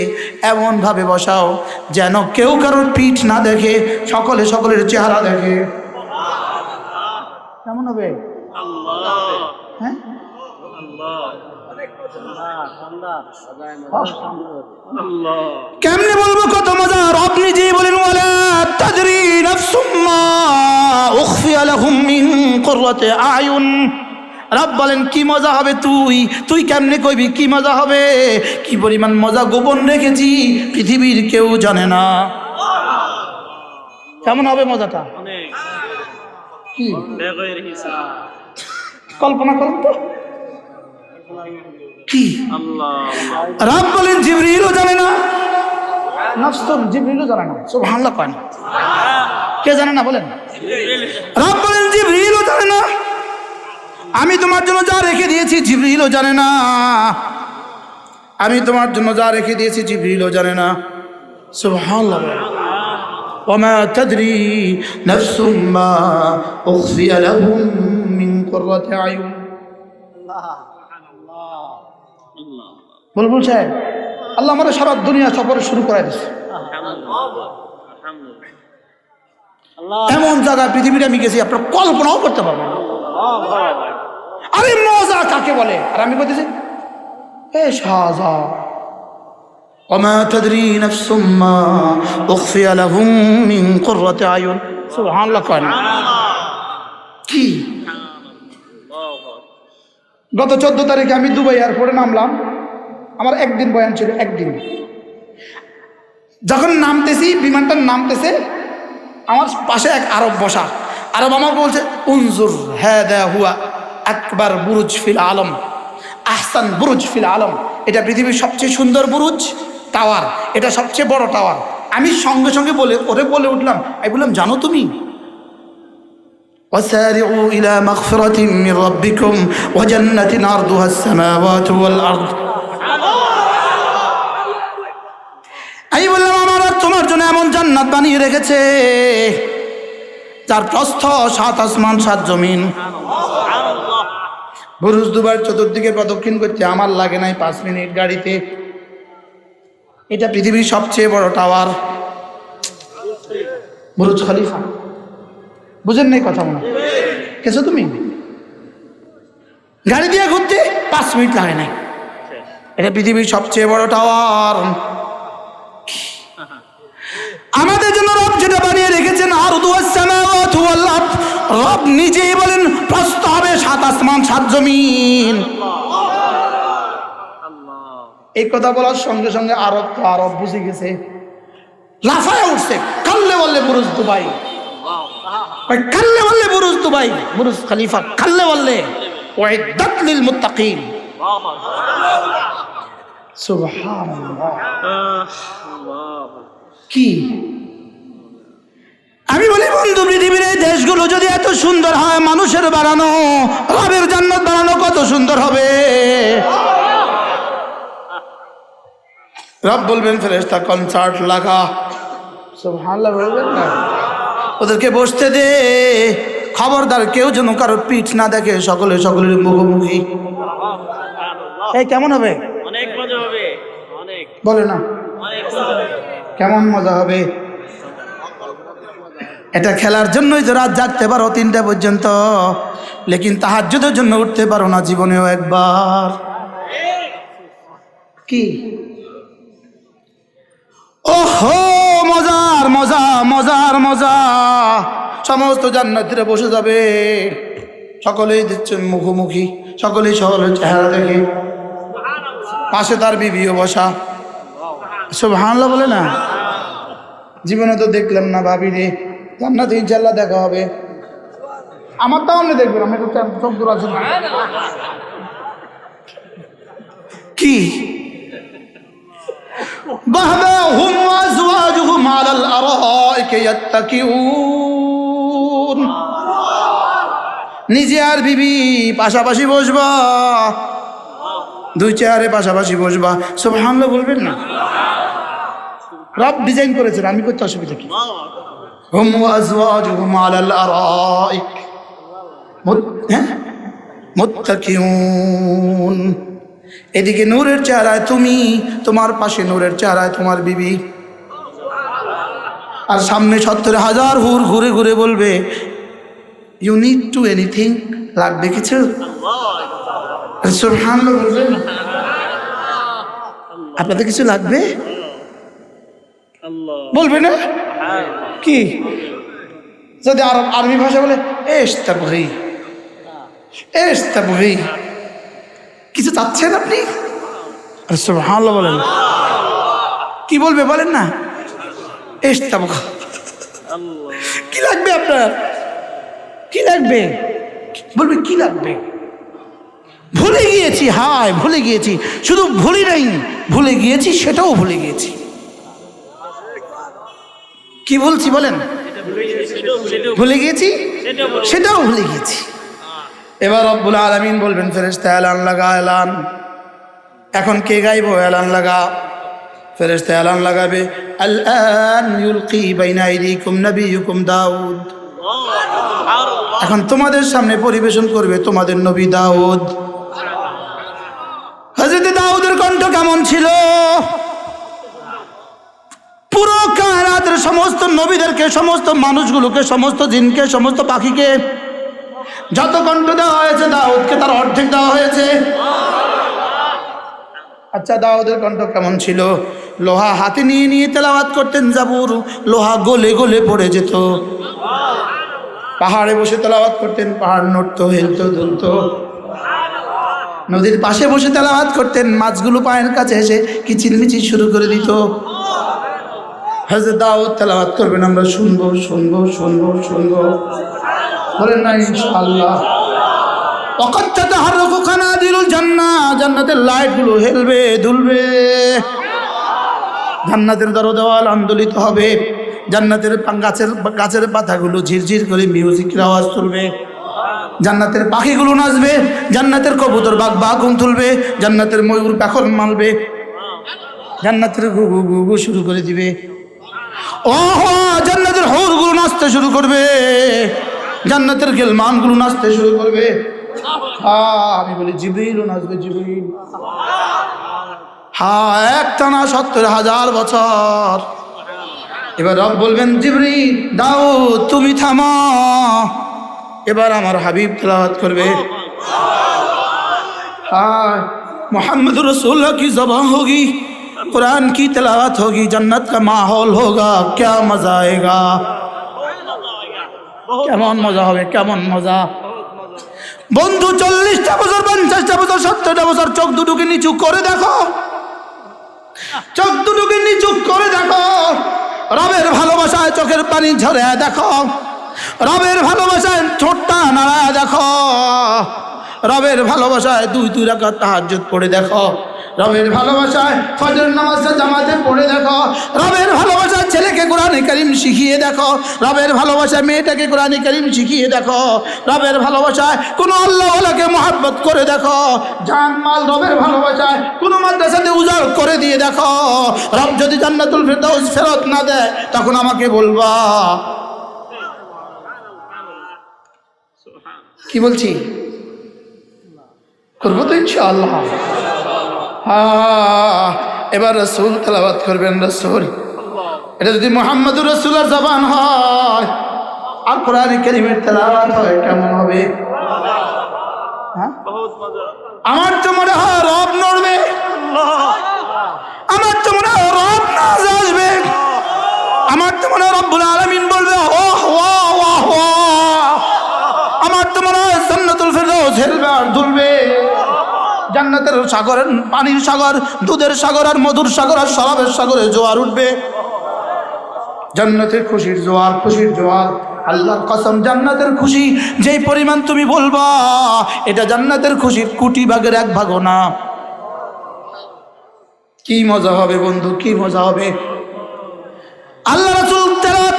এমন ভাবে বসাও যেন কেউ কারোর পিঠ না দেখে, সকলে সকলের চেহারা দেখে। কেমন হবে? হ্যাঁ, কেমনে বলবো কত মজা। রব নিজেই বলেন ওয়ালা তাদরি নাফসুম মা উখফিয়া লাহুম মিন কুররাতি আয়ুন। রব বলেন কি মজা হবে, তুই কেমনে কইবি কি মজা হবে? কি পরিমাণ মজা গোপন রেখেছি পৃথিবীর কেউ জানে না। কেমন হবে মজাটা? কি কল্পনা করুন তো। কি রব বলেন জিবরিলও জানে না, নফস জিবরিলও জানে না। সুবহানাল্লাহ কয় না? কে জানে না বলেন? রব বলেন জিবরিলও জানে না। আমি তোমার জন্য যা রেখে দিয়েছি জিবরিলও জানে না। আমি তোমার জন্য যা রেখে দিয়েছি জিবরিলও জানে না। সুবহানাল্লাহ। ওয়ামা তাদরি নাফসুম মা উখফিয়া লাহুম মিন কুররাতি আয়ুন। বুলবুল সাহেব, আল্লাহ আমাদের সারা দুনিয়া সফর শুরু করে দিচ্ছে। এমন জায়গা পৃথিবীতে আমি গেছি আপনার কল্পনাও করতে পারবেন না। আরে মজা কাকে বলে? আর আমি বলতেছি এ শাহজা ওমা তাদরি নাফসুম মা উখফিয়া লাহুম মিন কুররাতি আয়ুন। সুবহানাল্লাহ কয় না? কি গত 14 তারিখে আমি দুবাই এয়ারপোর্টে নামলাম। আমার একদিন বয়ান ছিল, একদিন। যখন নামতেছি, বিমানটা নামতেছে, আমার পাশে এক আরব বসা। আরব আমার বলছে উনজুর হাদা হুয়া আকবার বুরুজ ফিল আলম, আহসান বুরুজ ফিল আলম। এটা পৃথিবীর সবচেয়ে সুন্দর বুরুজ, টাওয়ার। এটা সবচেয়ে বড় টাওয়ার। আমি সঙ্গে সঙ্গে বলে উঠলাম, আমি বললাম জানো তুমি وسارعوا إلى مغفرة من ربكم وجنة عرضها السماوات والأرض। আমি বললাম আমার তোমার জন্য এমন জান্নাত বানিয়ে রেখেছে যার প্রস্থ 7 আসমান 7 জমিন। বুরুজ দুবার চতুর্দিকে প্রদক্ষিণ করতে আমার লাগে নাই 5 মিনিট গাড়িতে। এটা পৃথিবীর সবচেয়ে বড় টাওয়ার, বুরুজ খলিফা। বুঝেন নাই কথা? মনে কেছো তুমি গাড়ি দিয়ে ঘুরতে 5 মিনিট লাগে নাই। এটা পৃথিবীর সবচেয়ে বড় টাওয়ার। আমাদের জন্য রব যেটা বানিয়ে রেখেছেন আরদুস সামাওয়াতু ওয়াল আরদ, রব নিজেই বলেন প্রস্থ হবে 7 আসমান 7 জমিন। এই কথা বলার সঙ্গে সঙ্গে আরব বুঝে গেছে, লাফায় উঠছে। কাল্লে বললে বুরুজ দুবাই, কাল্লে বললে বুরুজ দুবাই, বুরুজ খলিফা কাল্লে বললে উইদ্দাত লিল মুত্তাকিন। সুবহানাল্লাহ। কি আমি বলি বন্ধু, পৃথিবীর এই দেশগুলো যদি এত সুন্দর হয়, মানুষের বানানো, রবের জান্নাত বানানো কত সুন্দর হবে। রব বলবেন ফেরেশতা কনসার্ট লাগা। সুবহানাল্লাহ বলবেন না? ওদেরকে বসতে দে, খবরদার কেউ যেন কারোর পিঠ না দেখে, সকলে সকলের মুখোমুখি। এই কেমন হবে? অনেক মজা হবে, অনেক বলে না অনেক কেমন মজা হবে। এটা খেলার জন্যই তো রাত জাগতে পারো 3টা পর্যন্ত, লেকিন তাহাজ্জুদের জন্য উঠতে পারো না জীবনেও একবার। কি ওহো মজার মজা, মজার মজা। সমস্ত জান্নাতীরা বসে যাবে, সকলেই দিচ্ছেন মুখোমুখি, সকলেই সকলের চেহারা দেখে। পাশে তার বিবিও বসা। সুবহানাল্লাহ বলে না? জীবনে তো দেখলাম না ভাবি রে, জান্নাতে ইনশাআল্লাহ দেখা হবে। আমার তো আপনি দেখবেন, আমি তো চোখ দূর আছি। কি বাহবাহুম ওয়া আজওয়াজুহুম আলাল আরাইকি ইয়াত্তাকিউন। নিজে আর বিবি পাশাপাশি বসবা, দুই চেয়ারে পাশাপাশি বসবা, সুবহানাল্লাহ বলবেন না? রব ডিজাইন করেছেন, আমি করতে অসুবিধা কি? হুম আজওয়াজুহুম আলাল আরাইক মুত্তাকিউন। এদিকে নূরের চেহারায় তুমি, তোমার পাশে নূরের চেহারায় তোমার বিবি, আর সামনে 70,000 হুর ঘুরে ঘুরে বলবে ইউ নিড টু এনিথিং, লাগবে কিছু? সুবহানাল্লাহ বলবেন? আপনাদের কিছু লাগবে? বলবে না? কি যদি আরবি ভাষা বলে এস্তাবগি, এস্তাবগি, কিছু চাচ্ছেন আপনি? সুবহানাল্লাহ বলেন। কি বলবে বলেন না? এস্তাবগা। কি লাগবে আপনার? কি লাগবে? বলবে কি লাগবে? ভুলে গিয়েছি, হায় ভুলে গিয়েছি, শুধু ভুলি নাই, ভুলে গিয়েছি সেটাও ভুলে গিয়েছি। কি বলছি বলেন? ভুলে গিয়েছি সেটাও ভুলে গিয়েছি। এবার রব্বুল আলামিন বলবেন ফেরেশতা এলান লাগা, এলান। এখন কে গাইবো? এলান লাগা। ফেরেশতা এলান লাগাবে, আল-আন ইউলকি বাইনা আইদিকুম নবিয়ুকুম দাউদ। এখন তোমাদের সামনে পরিবেশন করবে তোমাদের নবী দাউদ। হযরত দাউদের কণ্ঠ কেমন ছিল? পুরো কায়নাতের সমস্ত নবীদেরকে, সমস্ত মানুষগুলোকে, সমস্ত জিনকে, সমস্ত পাখিকে যত কণ্ঠ দেওয়া হয়েছে দাউদকে তার অর্ধেক দেওয়া হয়েছে। আচ্ছা দাউদের কণ্ঠ কেমন ছিল? লোহা হাতে নিয়ে নিয়ে তেলাওয়াত করতেন জাবুর, লোহা গলে গলে পড়ে যেত। পাহাড়ে বসে তেলাওয়াত করতেন, পাহাড় নড়তো, হেলতো, দুলতো। নদীর পাশে বসে তেলাওয়াত করতেন, মাছগুলো পায়ের কাছে এসে কিচিরমিচির শুরু করে দিত। হযরত দাউদ তেলাওয়াত করবেন, আমরা শুনবো শুনবো শুনবো শুনবো, বলেন না ইনশাআল্লাহ। ওয়াকাদ তাতাহাররাকু কানাদিরুল জান্নাহ, জান্নাতের লাইটগুলো হেলবে দুলবে, জান্নাতের দরদেওয়াল আন্দোলিত হবে, জান্নাতের গাছের পাতাগুলো ঝিরঝির করে মিউজিকের আওয়াজ তুলবে, জান্নাতের পাখিগুলো নাচবে, জান্নাতের কবুতর বাঘ তুলবে, জান্নাতের ময়ূর পেখম মারবে, জান্নাতের গুগু গুগু শুরু করে দিবে। ওহো, জান্নাতের হৌরগুলো নাচতে শুরু করবে, জান্নাতের গেলমানগুলো নাচতে শুরু করবে। আমি বলি জিবরিলও নাচবে, জিবরিল। একটানা 70,000 বছর। এবার রব বলবেন জিবরিল, দাউদ তুমি থামো, এবার আমার হাবিব তেলাওয়াত করবে। मोहम्मद रसूलुल्लाह की ज़बान होगी, कुरान की तिलावत होगी, जन्नत का माहौल होगा, क्या मजा आएगा, কেমন মজা হবে, কেমন মজা। বন্ধু 40টা বছর, 50টা বছর, 70টা বছর চোখ দুটোকে নিচু করে দেখো, চোখ দুটোকে নিচু করে দেখো, রবের ভালোবাসায় চোখের পানি ঝরে দেখো, রবের ভালোবাসায় ঠোঁটটা নাড়ায় দেখো, রবের ভালোবাসায় 2 রাকাত তাহাজ্জুদ পড়ে দেখো, রবের ভালোবাসায় ফজর নামাজটা জামাতে পড়ে দেখো, রবের ভালোবাসায় ছেলেকে কোরআনে কারীম শিখিয়ে দেখো, রবের ভালোবাসায় মেয়েটাকে কোরআনে কারীম শিখিয়ে দেখো, রবের ভালোবাসায় কোনো আল্লাহওয়ালাকে মহব্বত করে দেখো, জান মাল রবের ভালোবাসায় কোনো মাদ্রাসাতে উজাড় করে দিয়ে দেখো। রব যদি জান্নাতুল ফেরদাউস ফেরত না দেয় তখন আমাকে বলবা। কি বলছি? করবো তো ইনশাআল্লাহ। এবার রাসূল তেলাওয়াত করবেন, রাসূল। এটা যদি মুহাম্মদুর রাসূলের জবান হয় আর কোরআন কারীমের তেলাওয়াত হয় কেমন হবে? আমার তো মনে হয় রব নড়বে, আমার তো মনে হয় রব নাজ আসবে, আমার তো মনে হয় রব্বুল আলামিন বলবে ওহ ওয়াহ ওয়াহ ওয়াহ, আমার তো মনে হয় জান্নাতুল ফেরদাউস হেলবে আর দুলবে, জান্নাতের সাগরের পানির সাগর, দুধের সাগর আর মধুর সাগর আর শরাবের সাগরে জোয়ার উঠবে, জান্নাতের খুশির জোয়ার, খুশির জোয়ার। আল্লাহর কসম, জান্নাতের খুশি যেই পরিমাণ তুমি বলবা, এটা জান্নাতের খুশির 1 ভাগের 1 ভাগও না। কি মজা হবে বন্ধু, কি মজা হবে। আল্লাহ রাসূল তেলাওয়াত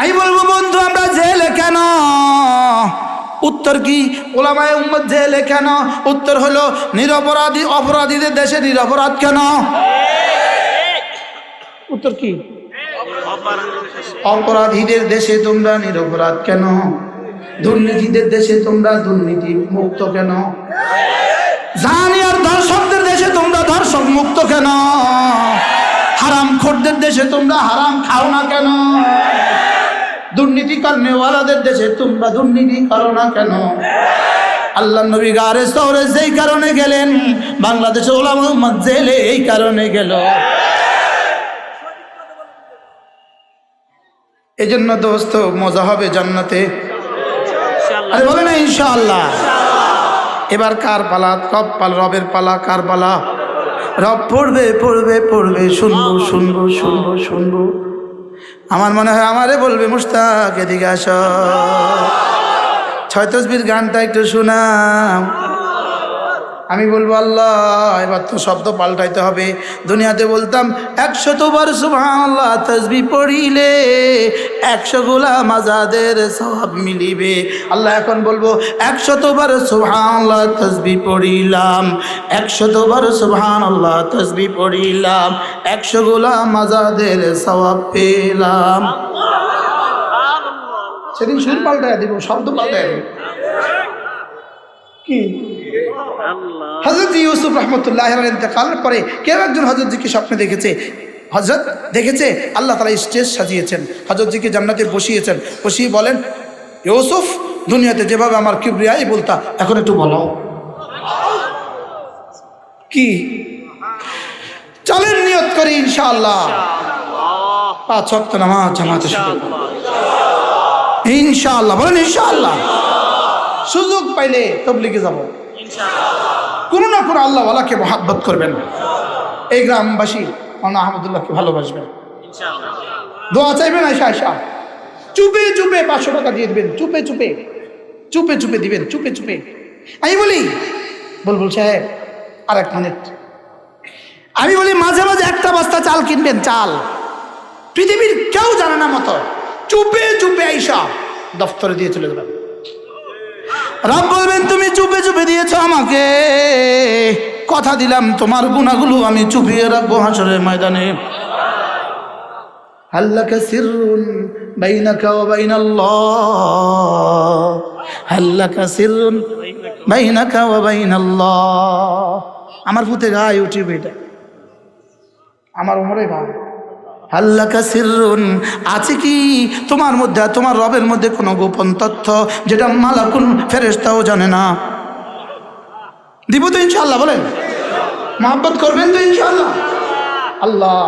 আমি বলবো বন্ধু আমরা জেলে কেন? উত্তর কি? ওলামায়ে উম্মত জেলে কেন? উত্তর হলো নিরপরাধী অপরাধীদের দেশে নিরপরাধ কেন? উত্তর কি? অপরাধীদের দেশে তোমরা নিরপরাধ কেন? দুর্নীতিদের দেশে তোমরা দুর্নীতি মুক্ত কেন? জানি আর ধর্ষকদের দেশে তোমরা ধর্ষক মুক্ত কেন? হারামখোরদের দেশে তোমরা হারাম খাও না কেন? দুর্নীতি করনেওয়ালাদের দেশে তোমরা দুর্নীতি করো না কেন? আল্লাহ নবী গারে শহরে যেই কারণে গেলেন, বাংলাদেশে ওলামা উম্মত জেলে এই কারণে গেল। এই জন্য দোস্ত মজা হবে জান্নাতে। আরে বলে না ইনশাআল্লাহ। এবার কার পালা? রবের পালা। কার পালা? রব পড়বে পড়বে পড়বে, শুনবো শুনবো শুনবো শুনবো। আমার মনে হয় আমারে বলবে মুশতাক এদিকে আস, 6 তাসবির গানটা একটু শোনাও। আমি বলবো আল্লাহ এবার তো শব্দ পাল্টাইতে হবে। দুনিয়াতে বলতাম 100 বার সুবহানাল্লাহ তাসবিহ পড়িলে 100 গোলাম আজাদের সওয়াব মিলিবে। আল্লাহ এখন বলবো 100 বার সুবহানাল্লাহ তাসবিহ পড়িলাম, 100 বার সুবহানাল্লাহ তাসবিহ পড়িলাম, 100 গোলাম আজাদের সওয়াব পেলাম। সেদিন সুর পাল্টায় দিব, শব্দ পাল্টায় দিব। কি হযরত ইউসুফ রাহমাতুল্লাহ আলাইহির ইন্তেকালের পরে কেউ একজন হযরতজিকে স্বপ্নে দেখেছে। হযরত দেখেছে আল্লাহ তাআলা স্টেজ সাজিয়েছেন, হযরতজিকে জান্নাতে বসিয়েছেন। বসিয়ে বলেন, ইউসুফ দুনিয়াতে যেভাবে আমার কিবরিয়াই বলতা এখন একটু বলো। কি? চলেন নিয়ত করি ইনশাআল্লাহ 5 ওয়াক্ত নামাজ জামাতে ইনশাআল্লাহ। বলেন ইনশাআল্লাহ। সুযোগ পাইলে তাবলীগে যাব কোনো না কোনো আল্লাহওয়ালাকে মহাব্বত করবেন। এই গ্রামবাসী মাওলানা আহমদুল্লাহকে ভালোবাসবেন, দোয়া চাইবেন। আয়সা আয়সা চুপে চুপে 500 টাকা দিয়ে দিবেন, চুপে চুপে চুপে চুপে দিবেন, চুপে চুপে। আমি বলি বুলবুল সাহেব আর 1 মিনিট। আমি বলি মাঝে মাঝে একটা বস্তা চাল কিনবেন, চাল পৃথিবীর কেউ জানে না মতো চুপে চুপে আইসা দফতরে দিয়ে চলে যাবেন। রব বলবেন তুমি চুপে চুপে দিয়েছ আমাকে, কথা দিলাম তোমার গুনাহগুলো আমি চুপিয়ে রাখবো হাসরের ময়দানে। হাল্লাকা সিররুন বাইনাকা ওয়া বাইনাল্লাহ, হাল্লাকা সিররুন বাইনাকা ওয়া বাইনাল্লাহ। আমার ফুতে গায়ে উঠিবে এটা, আমার ওমরে ভাই। হাল্লাকা সিররুন, আছে কি তোমার মধ্যে, তোমার রবের মধ্যে কোনো গোপন তথ্য যেটা মালাকুল ফেরেশতাও জানে না? দিব তো ইনশাআল্লাহ। বলেন মহব্বত করবেন তো ইনশাআল্লাহ। আল্লাহ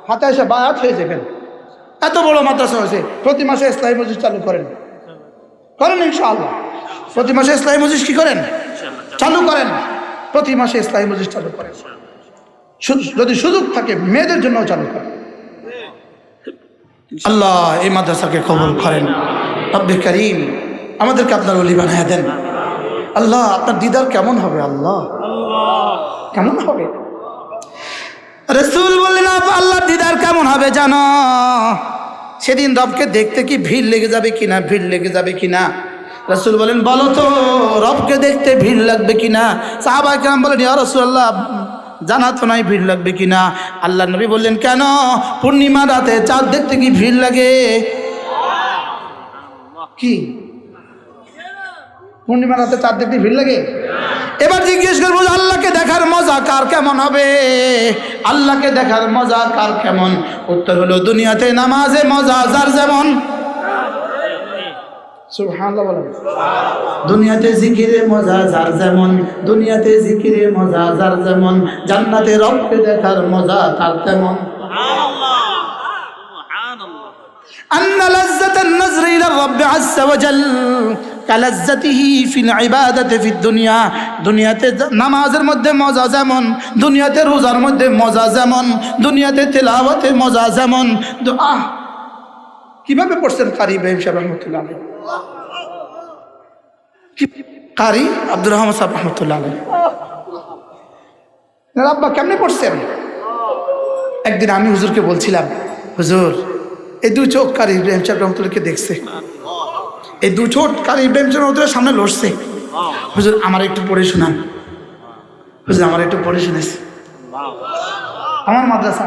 হাতে এসে বায়াত হয়ে যাবেন। এত বড় মাদ্রাসা হয়েছে, প্রতি মাসে ইসলামী মজলিস চালু করেন, করেন ইনশাআল্লাহ। প্রতি মাসে ইসলামী মজলিস কি করেন? চালু করেন। প্রতি মাসে ইসলামী মজলিস চালু করেন। যদি সুযোগ থাকে মেয়েদের জন্য চালু করেন। আল্লাহ এই মাদ্রাসাকে কবুল করেন। রব্বে করিম আমাদেরকে আপনার ওলি বানায়া দেন। আল্লাহ আপনার দিদার কেমন হবে? আল্লাহ কেমন হবে? রাসূল বললেন আল্লাহর দিদার কেমন হবে জানো? সেদিন রবকে দেখতে কি ভিড় লেগে যাবে কিনা? ভিড় লেগে যাবে কিনা? রাসূল বলেন বলো তো রবকে দেখতে ভিড় লাগবে কিনা? সাহাবায়ে কেরাম বলেন ইয়া রাসূলুল্লাহ জানা তো নাই ভিড় লাগবে কিনা। আল্লাহ নবী বললেন কেন? পূর্ণিমা রাতে চাঁদ দেখতে কি ভিড় লাগে? কি পূর্ণিমা রাতে চাঁদ দেখতে ভিড় লাগে? এবার জিজ্ঞেস করবো আল্লাহকে দেখার মজা কার কেমন হবে? আল্লাহকে দেখার মজা কার কেমন? উত্তর হলো দুনিয়াতে নামাজে মজা যার যেমন। সুবহানাল্লাহ বলেন। দুনিয়াতে জিকিরে মজা যার যেমন, দুনিয়াতে জিকিরে মজা যার যেমন, জান্নাতে রবকে দেখার মজা তার তেমন। সুবহানাল্লাহ সুবহানাল্লাহ। আন্না লাজ্জাতান নাজরি ইলা রাব্বি আযজা ওয়া জাল কালাজ্জাতিহি ফিল ইবাদাতি ফিদ দুনিয়া। দুনিয়াতে নামাজের মধ্যে মজা যেমন, দুনিয়াতে রোজার মধ্যে মজা যেমন, দুনিয়াতে তেলাওয়াতে মজা যেমন। কিভাবে পড়ছেন কারি ইব্রাহিম সাহেব রহমতুল্লাহ আলাইহি? কারি আব্দুর রহমান সাহেব রহমতুল্লাহ আলাইহি আব্বা কেমনে পড়ছেন? একদিন আমি হুজুরকে বলছিলাম হুজুর এই দু চোখ কারি ইব্রাহিম সাহেব রহমতুল্লাহকে দেখছে, এই দু ঠোঁট কারি ইব্রাহিম সাহেব রহমতুল্লাহ সামনে লড়ছে। হুজুর আমার একটু পড়ে শোনান, হুজুর আমার একটু পড়ে শুনেছি। আমার মাদ্রাসা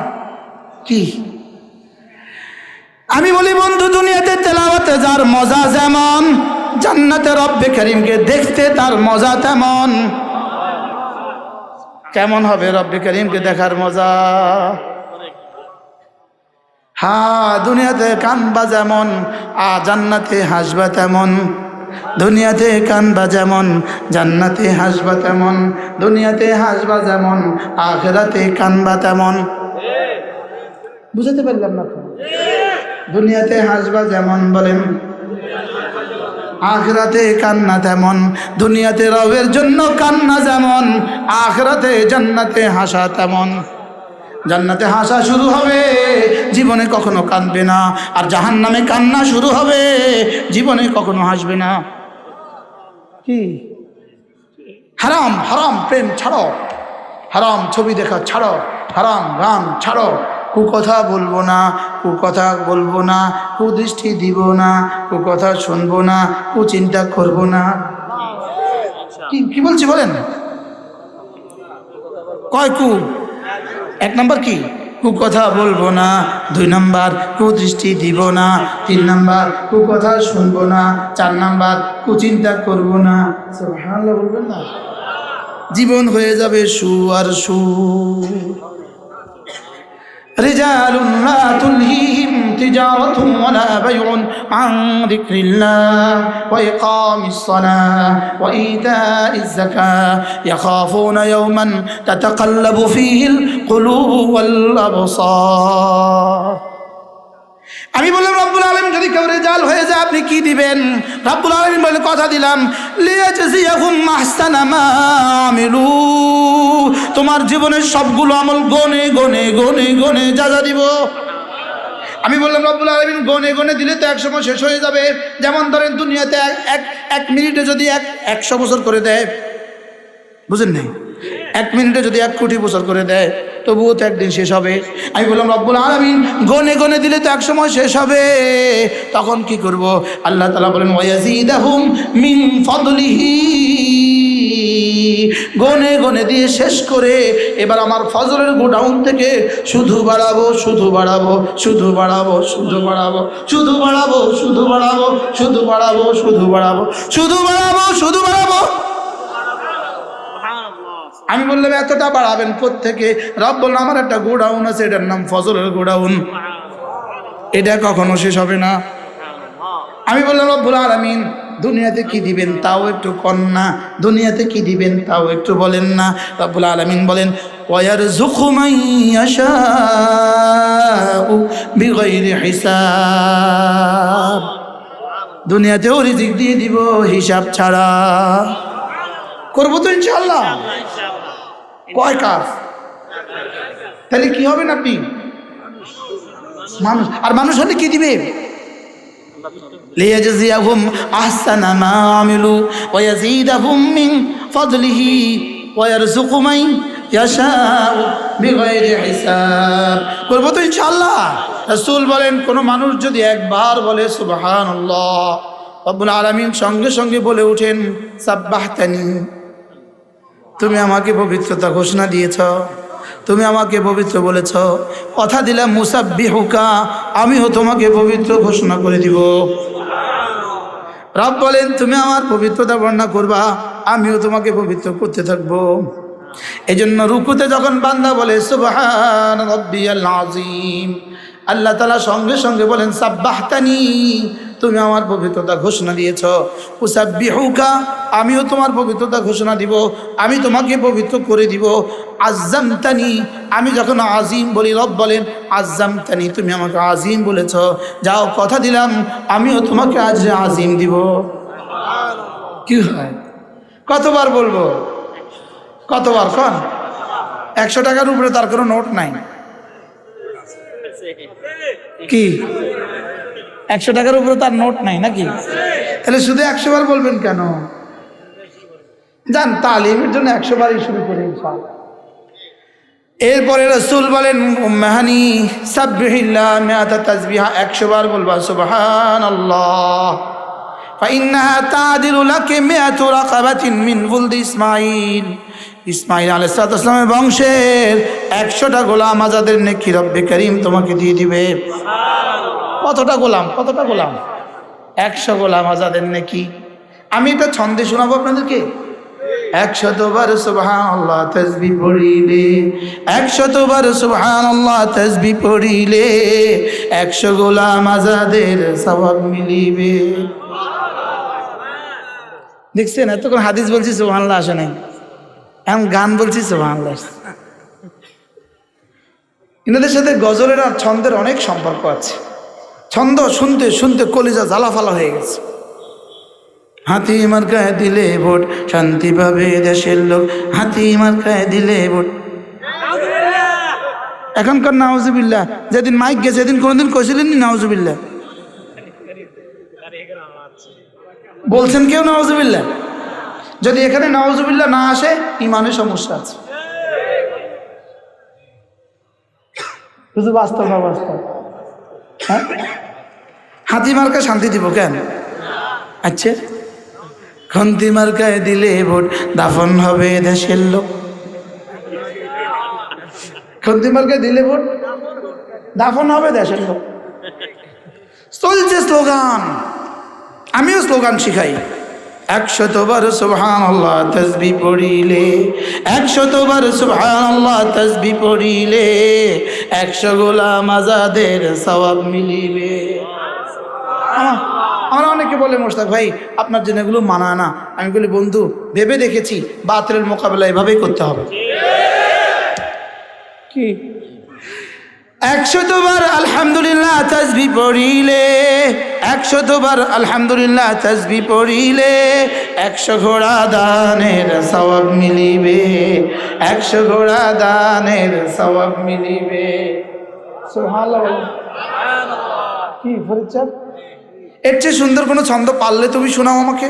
কি? আমি বলি বন্ধু, দুনিয়াতে তেলাওয়াতে যার মজা যেমন, জান্নাতে রব্বে করিমকে দেখতে তার মজা তেমন। কেমন হবে রব্বে করিমকে দেখার মজা? হ্যাঁ, দুনিয়াতে কানবা যেমন জান্নাতে হাসবা তেমন। দুনিয়াতে কানবা যেমন জান্নাতে হাসবা তেমন। দুনিয়াতে হাসবা যেমন আখিরাতে কানবা তেমন। বুঝাতে পারলাম না তো? দুনিয়াতে হাসবা যেমন বলেন, আখিরাতে কান্না তেমন। দুনিয়াতে রবের জন্য কান্না যেমন, আখিরাতে জান্নাতে হাসা তেমন। জান্নাতে হাসা শুরু হবে, জীবনে কখনো কাঁদবে না। আর জাহান্নামে কান্না শুরু হবে, জীবনে কখনো হাসবে না। কি? হারাম হারাম প্রেম ছাড়ো, হারাম ছবি দেখা ছাড়ো, হারাম গান ছাড়ো, কুকথা বলবো না, কুকথা বলবো না, কুদৃষ্টি দিব না, কুকথা শুনবো না, কুচিন্তা করবো না। কি বলছি বলেন? কয় কু? এক নাম্বার কি? কুকথা বলবো না। 2 নাম্বার কুদৃষ্টি দিব না। 3 নাম্বার কুকথা শুনবো না। 4 নাম্বার কুচিন্তা করবো না। সুবহানাল্লাহ বলবেন না? জীবন হয়ে যাবে সু আর সু। রিজালুন লা তুলহিহিম তিজারাতুন ওয়ালা বাইউন আন যিকরিল্লাহ ওয়া ইকামিস সালাহ ওয়া ইতাইজ যাকাহ ইয়াখাফুনা ইয়াওমান তাতাকাল্লাবু ফীহিল কুলুবু ওয়াল আবসার। আমি বললাম রব্বুল আলামিন যদি কেউ রেজাল হয়ে যায় আপনি কি দিবেন? রব্বুল আলামিন বলে কথা দিলাম, লিয়াজজিয়াহুম আহসানা মা আমিলু। তোমার জীবনের সবগুলো আমল গনে গনে গনে গনে যা দিব। আমি বললাম রব্বুল আলামিন গনে গনে দিলে তো এক সময় শেষ হয়ে যাবে। যেমন ধরেন দুনিয়াতে এক মিনিটে যদি 100 বছর করে দেয়, বুঝেন নাই? 1 মিনিটে যদি 1 কোটি বছর করে দেয় তবুও তো একদিন শেষ হবে। আমি বললাম রব্বুল আলামিন গনে গনে দিলে তো এক সময় শেষ হবে, তখন কি করব? আল্লাহ তাআলা বলেন ওয়ায়াজিদাহুম মিন ফাদলিহি। গনে গনে দিয়ে শেষ করে এবার আমার ফজলের গোডাউন থেকে শুধু বাড়াবো, শুধু বাড়াবো, শুধু বাড়াবো, শুধু বাড়াবো, শুধু বাড়াবো, শুধু বাড়াবো, শুধু বাড়াবো, শুধু বাড়াবো, শুধু বাড়াবো, শুধু বাড়াবো। আমি বললাম এতটা বাড়াবেন কোত্থেকে? রব বলল আমার একটা গোডাউন আছে, এটার নাম ফজলের গোডাউন, এটা কখনো শেষ হবে না। আমি বললাম রব্বুল আলামিন দুনিয়াতে কি দিবেন তাও একটু কন্যা, দুনিয়াতে কি দিবেন তাও একটু বলেন না। রব্বুল আলামিন বলেন ওয়ারযুকু মান ইয়াশাউ বিগাইরি হিসাব। দুনিয়াতেও রিজিক দিয়ে দিব হিসাব ছাড়া। করবো তো ইনশাআল্লাহ। কয় কাজ? তাহলে কি হবে না আপনি? মানুষ। আর মানুষ হলে কি দিবে? লিয়াজজিয়াহুম আহসানা মা আমিলু ওয়া ইয়াজিদাহুম মিন ফাদলিহি ওয়া ইয়ারযুকু মান ইয়াশাউ বিগাইরি হিসাব। করব তো ইনশাআল্লাহ। রাসূল বলেন কোন মানুষ যদি একবার বলে সুবহানাল্লাহ, রব্বুল আলামিন সঙ্গে সঙ্গে বলে ওঠেন সাব্বাহতানি, তুমি আমাকে পবিত্রতা ঘোষণা দিয়েছ, তুমি আমাকে পবিত্র বলেছ, কথা দিলাম মুসাব্বিহুকা, আমিও তোমাকে পবিত্র ঘোষণা করে দিব। রব বলেন তুমি আমার পবিত্রতা বর্ণনা করবা, আমিও তোমাকে পবিত্র করতে থাকবো। এই জন্য রুকুতে যখন বান্দা বলে সুবহান রাব্বিয়াল আযীম, আল্লাহ তাআলা সঙ্গে সঙ্গে বলেন সাব্বাহতানি, তুমি আমার পবিত্রতা ঘোষণা দিয়েছ। উসাব্বিহুকা, আমিও তোমার পবিত্রতা ঘোষণা দিব, আমি তোমাকে পবিত্র করে দিব। আযযামতানি, আমি যখন আজিম বলি রব বলেন আযযামতানি, তুমি আমাকে আজিম বলেছ, যাও কথা দিলাম আমিও তোমাকে আজ আজিম দিব। কি হয়? কতবার বলবো? কতবার? কন 100 টাকার উপরে তার কোনো নোট নাই। কি 100 টাকার উপরে তার নোট নাই নাকি? তাহলে শুধু 100 বার বলবেন কেন? যান তালিমের জন্য 100 বারই শুরু করে ইনশাআল্লাহ। এরপরে রাসূল বলেন উম্মাহানি সাব্বিহিল্লাহ মিআতা তাসবিহা 100 বার বলবা সুবহানাল্লাহ ফাইন্নাহা তা'দিলু লাকি মিআতু রাকাবাতিন মিন ওয়ালদি ইসমাঈল। ইসমাঈল আলাইহিস সালামের বংশের 100টা গোলাম আজাদের নেকি রব্বে করিম তোমাকে দিয়ে দিবে। কতটা গোলাম? কতটা গোলাম? 100 গোলাম আজাদের নেকি। আমি এটা ছন্দে শোনাবো আপনাদেরকে। 100 বার সুবহানাল্লাহ তাসবিহ পড়িলে, 100 বার সুবহানাল্লাহ তাসবিহ পড়িলে 100 গোলাম আজাদের সওয়াব মিলিবে। দেখছেন এতক্ষণ হাদিস বলছি সুবহানাল্লাহ আসে নাই, এখন গান বলছি সুবহানাল্লাহ। এনাদের সাথে গজলের আর ছন্দের অনেক সম্পর্ক আছে। ছন্দ শুনতে শুনতে কলিজা জ্বালাফালা হয়ে গেছে। হাতি মার্কায় দিলে ভোট শান্তি পাবে দেশের লোক, হাতি মার্কায় দিলে ভোট। এখনকার নাউজুবিল্লাহ, যেদিন মাইক গেছে সেদিন কোনোদিন কইছিলেন নি নাউজুবিল্লাহ? বলছেন কেউ নাউজুবিল্লাহ? যদি এখানে নাউজুবিল্লাহ না আসে ইমানের সমস্যা আছে। শুধু বাস্তব না বাস্তব। হ্যাঁ, হাতি মার্কা শান্তি দিব কেন? আচ্ছা, খন্তি মার্কায় দিলে ভোট দাফন হবে দেশের লোক। খন্তি মার্কায় দিলে ভোট দাফন হবে দেশের লোক। চলছে স্লোগান, আমিও স্লোগান শিখাই। 100 বার সুবহানাল্লাহ তাসবিহ পড়িলে, 100 বার সুবহানাল্লাহ তাসবিহ পড়িলে 100 গোলাম আজাদের সওয়াব মিলিবে। আমরা অনেকে বলে মোশতাক ভাই আপনার জন্য এগুলো মানা না। আমি বলি বন্ধু ভেবে দেখেছি বাতিলের মোকাবেলা এভাবেই করতে হবে। কি 100 বার আলহামদুলিল্লাহ তাসবিহ পড়িলে, 100 বার আলহামদুলিল্লাহ তাসবিহ পড়িলে 100 ঘোড়া দানের সওয়াব মিলিবে, 100 ঘোড়া দানের সওয়াব মিলিবে। সুবহানাল্লাহ। কি ফরিদ, এর চেয়ে সুন্দর কোনো ছন্দ পারলে তুমি শোনাও আমাকে।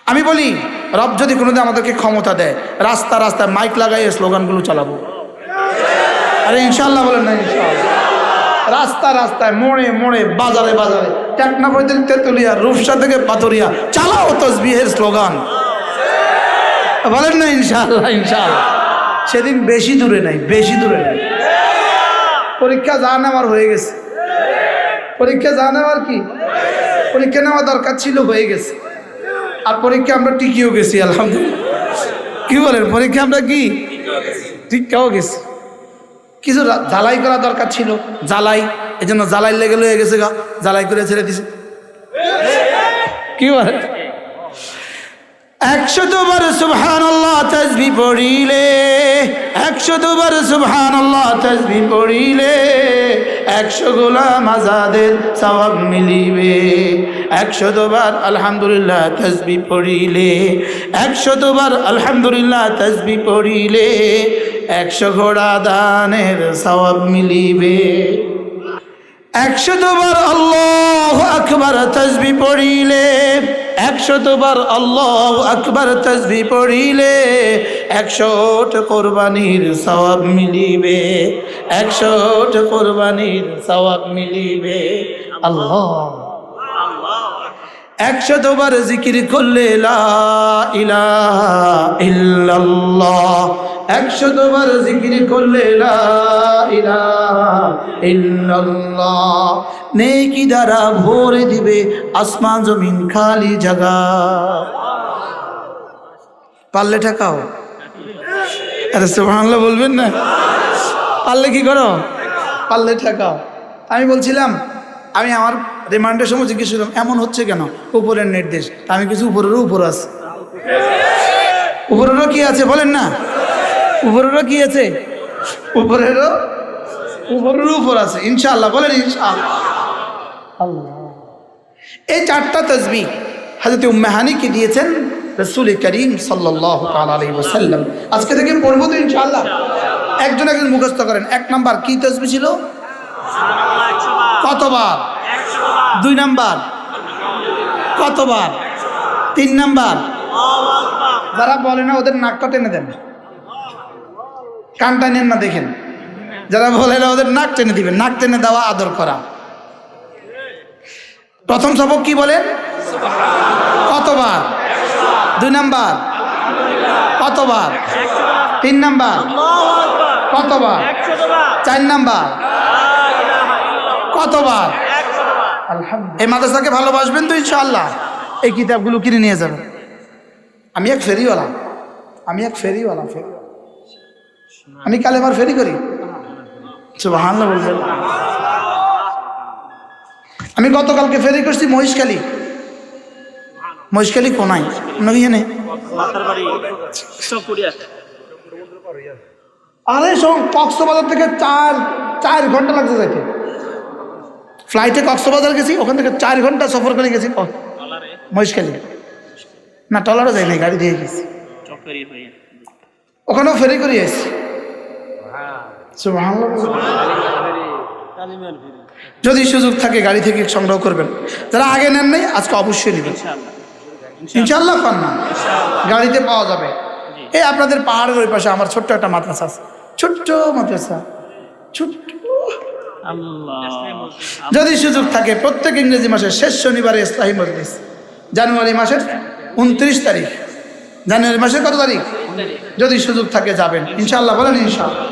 আমি বলি রব যদি কোনোদিন আমাদেরকে ক্ষমতা দেয় রাস্তা রাস্তায় মাইক লাগাইয়ে স্লোগানগুলো চালাবো। আরে ইনশাল্লাহ বলেন না? ইনশাল্লাহ। রাস্তা রাস্তায় মোড়ে মোড়ে বাজারে বাজারে টেকনাফ হইতে তেতুলিয়া রূপসা থেকে পাথরিয়া চালাও তাসবিহের স্লোগান। বলেন না ইনশাল্লাহ? ইনশাল্লাহ। সেদিন বেশি দূরে নাই, বেশি দূরে নাই। পরীক্ষা যা নেওয়ার হয়ে গেছে। পরীক্ষা যা নেওয়ার কি পরীক্ষা নেওয়া দরকার ছিল হয়ে গেছে। আর পরীক্ষা আমরা টিকিও গেছি আলহামদুলিল্লাহ। কি বলেন? পরীক্ষা আমরা কি টিকাও গেছি। কিছু জ্বালাই করা দরকার ছিল, জ্বালাই, এই জন্য জ্বালাই লেগে লয়ে গেছে গা, জ্বালাই করে ছেড়ে দিছে। কি বলে? 100 বার সুবহানাল্লাহ তাসবিহ পড়িলে, 100 বার সুবহানাল্লাহ তাসবিহ পড়িলে 100 গোলাম আজাদের সওয়াব মিলিবে। 100 বার আলহামদুলিল্লাহ তাসবিহ পড়িলে, 100 বার আলহামদুলিল্লাহ তাসবিহ পড়িলে 100 ঘোড়া দানের সওয়াব মিলিবে। 100 বার আল্লাহু আকবার তাসবিহ পড়িলে, 100 বার আল্লাহু আকবার তাসবিহ পড়িলে 100 কোরবানির সওয়াব মিলিবে, 100 কোরবানির সওয়াব মিলিবে। আল্লাহ। 100 বার জিকির করলে লা ইলাহা ইল্লাল্লাহ, 100 বার জিকির করলে লা ইলাহা ইল্লাল্লাহ নেকি দ্বারা ভরে দিবে আসমান জমিন খালি জায়গা। পারলে ঠেকাও। আরে সুবহানাল্লাহ বলবেন না? পারলে কি করো? পারলে ঠেকাও। আমি বলছিলাম, আমি আমার রিমান্ডের সময় জিজ্ঞেস করলাম এমন হচ্ছে কেন? উপরের নির্দেশ। আমি কিছু উপরেরও উপর আছে। উপরেরও কি আছে বলেন না? উপরেরও কি আছে? উপরেরও উপর আছে ইনশাআল্লাহ। বলেন ইনশাআল্লাহ। আল্লাহ। এই 4টা তাসবিহ হযরত উম্মে হানিকে দিয়েছেন রাসূল করিম সাল্লাল্লাহু তাআলা আলাইহি ওয়াসাল্লাম। আজকে থেকে পড়বো তো ইনশাআল্লাহ। একজন একজন মুখস্থ করেন। 1 নাম্বার কি তাসবিহ ছিল? কতবার? 2 নাম্বার কতবার? 3 নাম্বার? যারা বলে না ওদের নাকটা টেনে দেন। কানটা নেন না দেখেন, যারা বলে না ওদের নাক টেনে দিবেন, নাক টেনে দেওয়া আদর করা। প্রথম সবক কি বলেন? কতবার? 2 নাম্বার কতবার? 3 নাম্বার কতবার? 4 নাম্বার কতবার? আলহামদুলিল্লাহ। এই মাদ্রাসাকে ভালোবাসবেন তো ইনশাআল্লাহ? এই কিতাবগুলো কিনে নিয়ে যাবেন। আমি এক ফেরিওয়ালা, আমি কালেমার ফেরি করি। সুবহানাল্লাহ বলবেন। আমি গতকালকে ফেরি করছি মহিষখালী কোনায়, এনে আরে কক্সবাজার থেকে 4 ঘন্টা লাগছে যাইতে। ফ্লাইটে কক্সবাজার গেছি, ওখান থেকে 4 ঘন্টা সফর করে গেছি মহিষখালী। না টলারও যাই নাই, গাড়ি দিয়ে গেছি, ওখানেও ফেরি করে এসেছি। সুবহানাল্লাহ। যদি সুযোগ থাকে গাড়ি থেকে সংগ্রহ করবেন। যারা আগে নেন নাই আজকে অবশ্যই নেবেন ইনশাআল্লাহ। পান না, গাড়িতে পাওয়া যাবে। এই আপনাদের পাহাড়ের ওই পাশে আমার ছোট্ট একটা মাদ্রাসা আছে, ছোট্ট মাদ্রাসা, ছোট্ট। যদি সুযোগ থাকে প্রত্যেক ইংরেজি মাসের শেষ শনিবারে ইসলাহি মজলিস, জানুয়ারি মাসের 29 তারিখ। জানুয়ারি মাসের কত তারিখ? যদি সুযোগ থাকে যাবেন ইনশাআল্লাহ। বলেন ইনশাআল্লাহ।